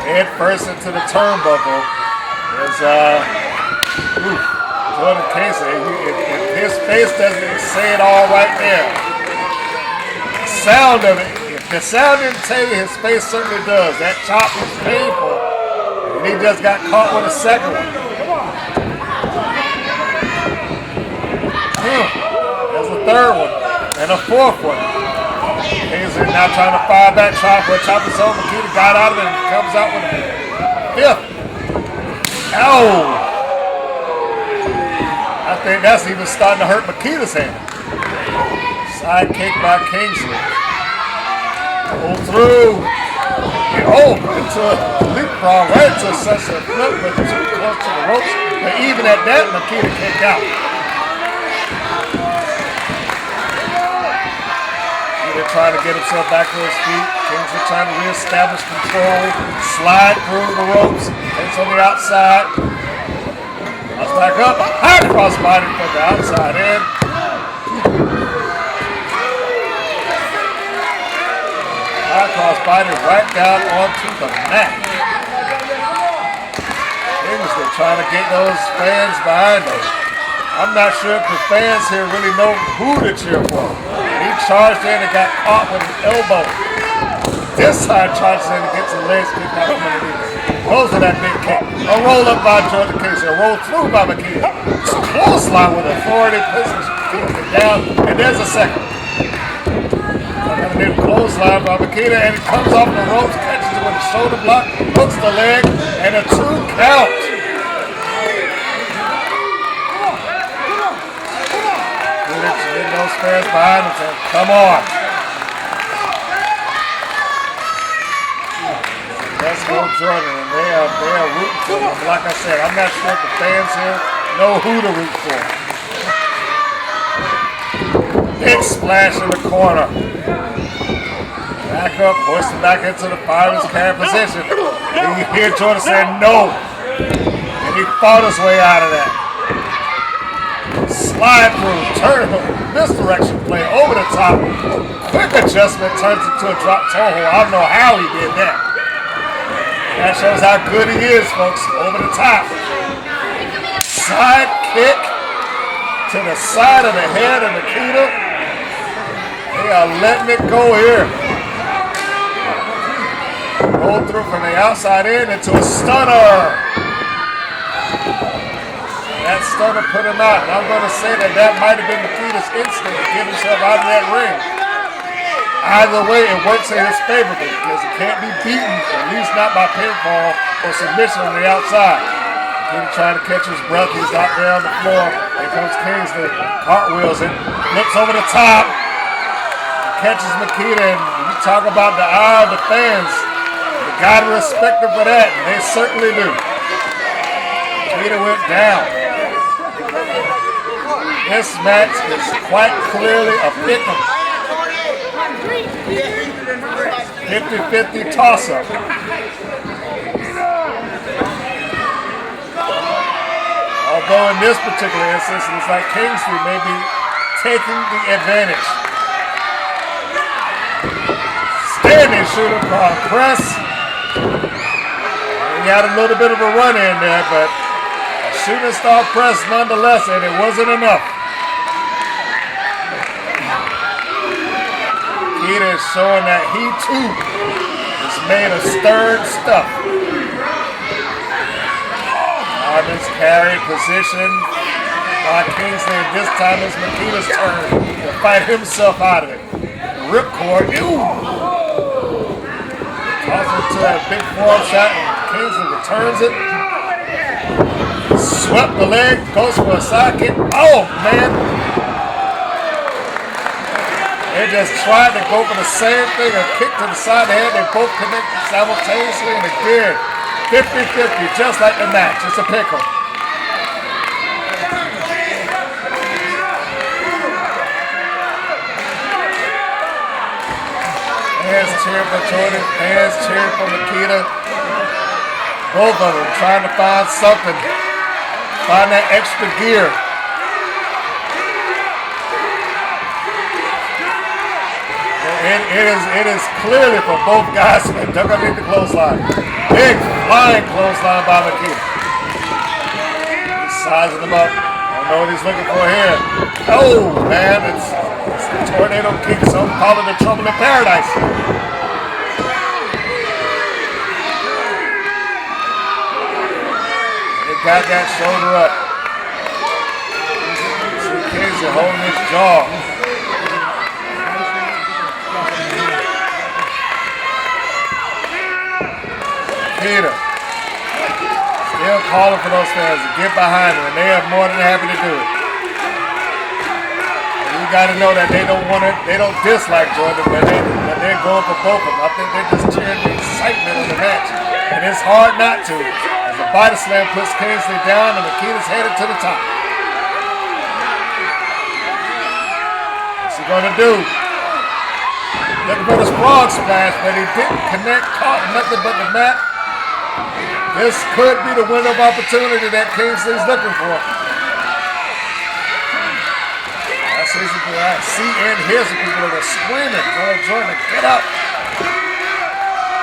Head first into the turnbuckle is Jordan Kingsley. If his face doesn't say it all right there. The sound of it, if the sound didn't tell you, his face certainly does. That chop was painful. And he just got caught with a second one. There's a third one and a fourth one. Kingsley now trying to fire back, trying for a chop his own. Makita got out of it and comes out with a 5th. Ow! I think that's even starting to hurt Makita's hand. Side kick by Kingsley. Pull through. Into a leapfrog, right into a sunset flip, but too close to the ropes. But even at that, Makita kicked out. Trying to get himself back to his feet. Kingsley trying to reestablish control. Slide through the ropes. Takes on the outside. Comes back up. High cross body from the outside in. High cross body right down onto the mat. Kingsley trying to get those fans behind him. I'm not sure if the fans here really know who to cheer for. He charged in and got caught with an elbow. This side charges in and gets his legs kicked out from underneath. Goes to that big kick. A roll up by Jordan Kingsley. A roll through by Makita. Clothesline with authority. Pushes Kingsley down. And there's a second. Another clothesline by Makita. And it comes off the ropes. Catches it with a shoulder block. Hooks the leg. And a 2 count. Those fans behind him saying, come on. Let's go, Jordan. And they are rooting for him. Like I said, I'm not sure if the fans here know who to root for. Big splash in the corner. Back up, hoisted back into the Pirates' carry position. And you hear Jordan saying no. And he fought his way out of that. Slide through, turn, misdirection play over the top. Quick adjustment turns into a drop toe hold. I don't know how he did that. That shows how good he is, folks. Over the top. Side kick to the side of the head of Makita. They are letting it go here. Rolled through from the outside in into a stunner. That stunner put him out. And I'm going to say that might have been Makita's instinct to get himself out of that ring. Either way, it works in his favor because he can't be beaten, at least not by pinfall or submission on the outside. Makita trying to catch his breath. He's out there on the floor. Here comes Kingsley. Cartwheels it. Flips over the top. Catches Makita. And you talk about the eye of the fans. You got to respect them for that. And they certainly do. Makita went down. This match is quite clearly a pick-em. 50-50 toss-up. Although in this particular instance, it looks like Kingsley may be taking the advantage. Standing shooter called press. He had a little bit of a run in there, but a shooting star press nonetheless, and it wasn't enough. Tita is showing that he too is made of stern stuff. Adamz carried position by Kingsley, and this time it's Makita's turn to fight himself out of it. Ripcord, tosses it to that big forearm shot, and Kingsley returns it. Swept the leg, goes for a side kick. Oh man! They just tried to go for the same thing, a kick to the side of the head. They both connected simultaneously, and again, 50-50, just like the match. It's a pickle. Fans cheering for Jordan, fans cheering for Makita. Both of them trying to find something, find that extra gear. It is clearly for both guys to duck underneath the clothesline. Big flying clothesline by Makita. He's sizing him up. I don't know what he's looking for here. Oh man, it's the tornado kick. Some call it the trouble in paradise. They got that shoulder up. See Kingsley holding his jaw. Tita still calling for those fans to get behind him, and they are more than happy to do it. And you got to know that they don't dislike Jordan, but they're going for both of them. I think they're just cheering the excitement of the match, and it's hard not to. As the body slam puts Kingsley down, and Makita's headed to the top. What's he gonna do? Looking for the frog splash, but he didn't connect, caught nothing but the mat. This could be the window of opportunity that Kingsley's looking for. I see and hear some people that are screaming, telling Jordan to get up.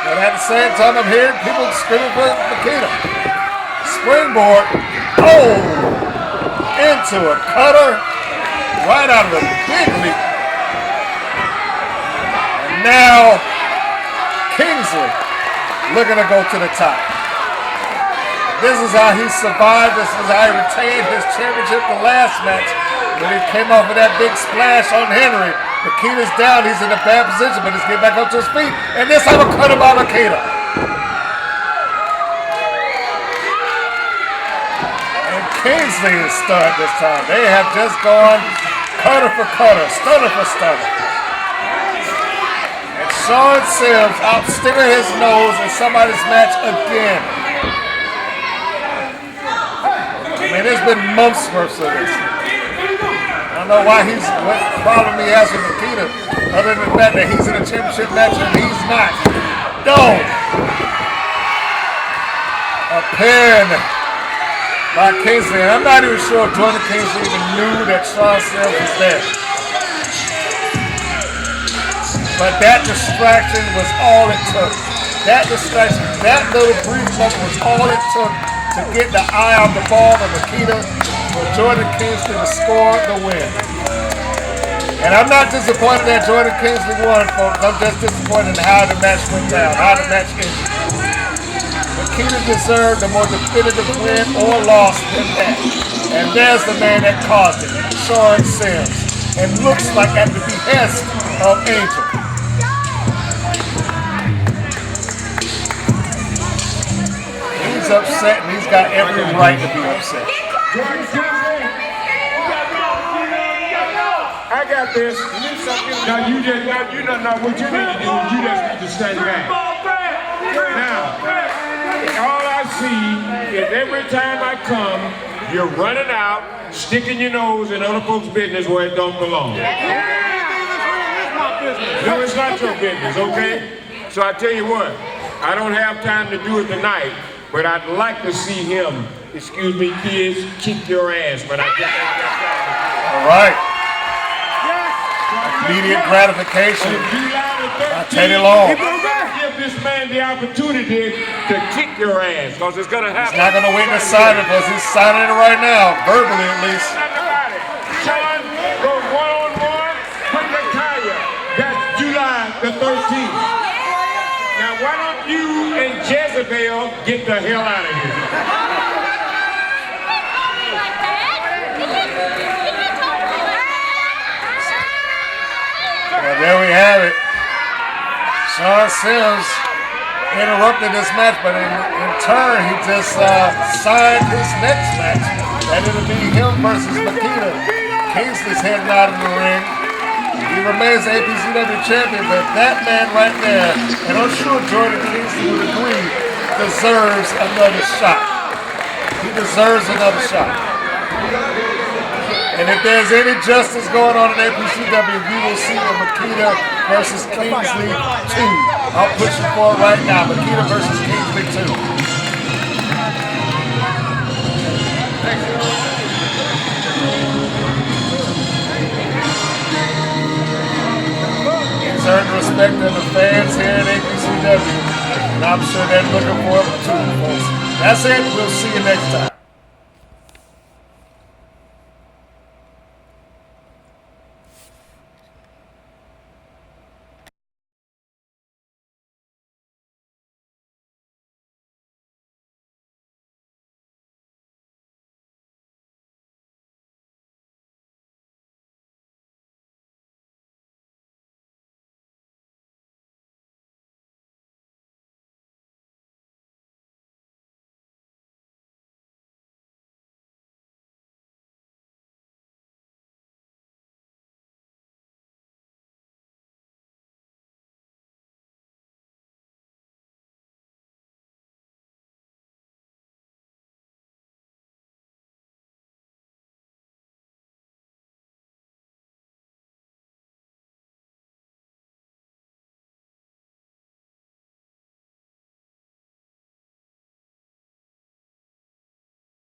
But at the same time, I'm hearing people screaming for Makita. Springboard. Oh! Into a cutter. Right out of the big leap. And now, Kingsley looking to go to the top. This is how he survived. This is how he retained his championship the last match. When he came off of that big splash on Henry. Makita's down. He's in a bad position, but he's getting back up to his feet. And this time a cutter by Makita. And Kingsley is stunned this time. They have just gone cutter for cutter, stunner for stunner. And Sean Sims out sticking his nose in somebody's match again. Man, there's been months worth of this. I don't know what problem he has with Makita, other than the fact that he's in a championship match and he's not. No! A pin by Kingsley, and I'm not even sure if Jordan Kingsley even knew that Sean Sims was there. But that distraction was all it took. That distraction, that little brief moment was all it took to get the eye on the ball of Makita for Jordan Kingsley to score the win. And I'm not disappointed that Jordan Kingsley won, folks. I'm just disappointed in how the match went down, how the match ended. Makita deserved a more definitive win or loss than that. And there's the man that caused it, Sean Sims. And looks like at the behest of Angel. He's upset and he's got every right to be upset. I got this. Now you don't know what you need to do. You just need to stay back. Now, all I see is every time I come, you're running out, sticking your nose in other folks' business where it don't belong. No, it's not your business, okay? So I tell you what, I don't have time to do it tonight, but I'd like to see him, excuse me, kids, kick your ass, but I think all right. Immediate gratification. Teddy Long. Give this man the opportunity to kick your ass, because it's going to happen. He's not going to wait inside it, because he's signing it right now, verbally at least. Sean goes one-on-one with Makita. That's July the 13th. Now, why don't you and Jezebel get the hell out of here? Well, there we have it. Sean Sims interrupted this match, but in turn, he just signed his next match. That it'll be him versus Makita. Kingsley's heading out of the ring. He remains APCW champion, but that man right there, and I'm sure Jordan Kingsley would agree, deserves another shot. He deserves another shot. And if there's any justice going on in APCW, we will see a Makita versus Kingsley 2. I'll push it for it right now. Makita versus Kingsley 2. He's earned respect of the fans here at APCW. And I'm sure they're looking for it too, folks. That's it. We'll see you next time.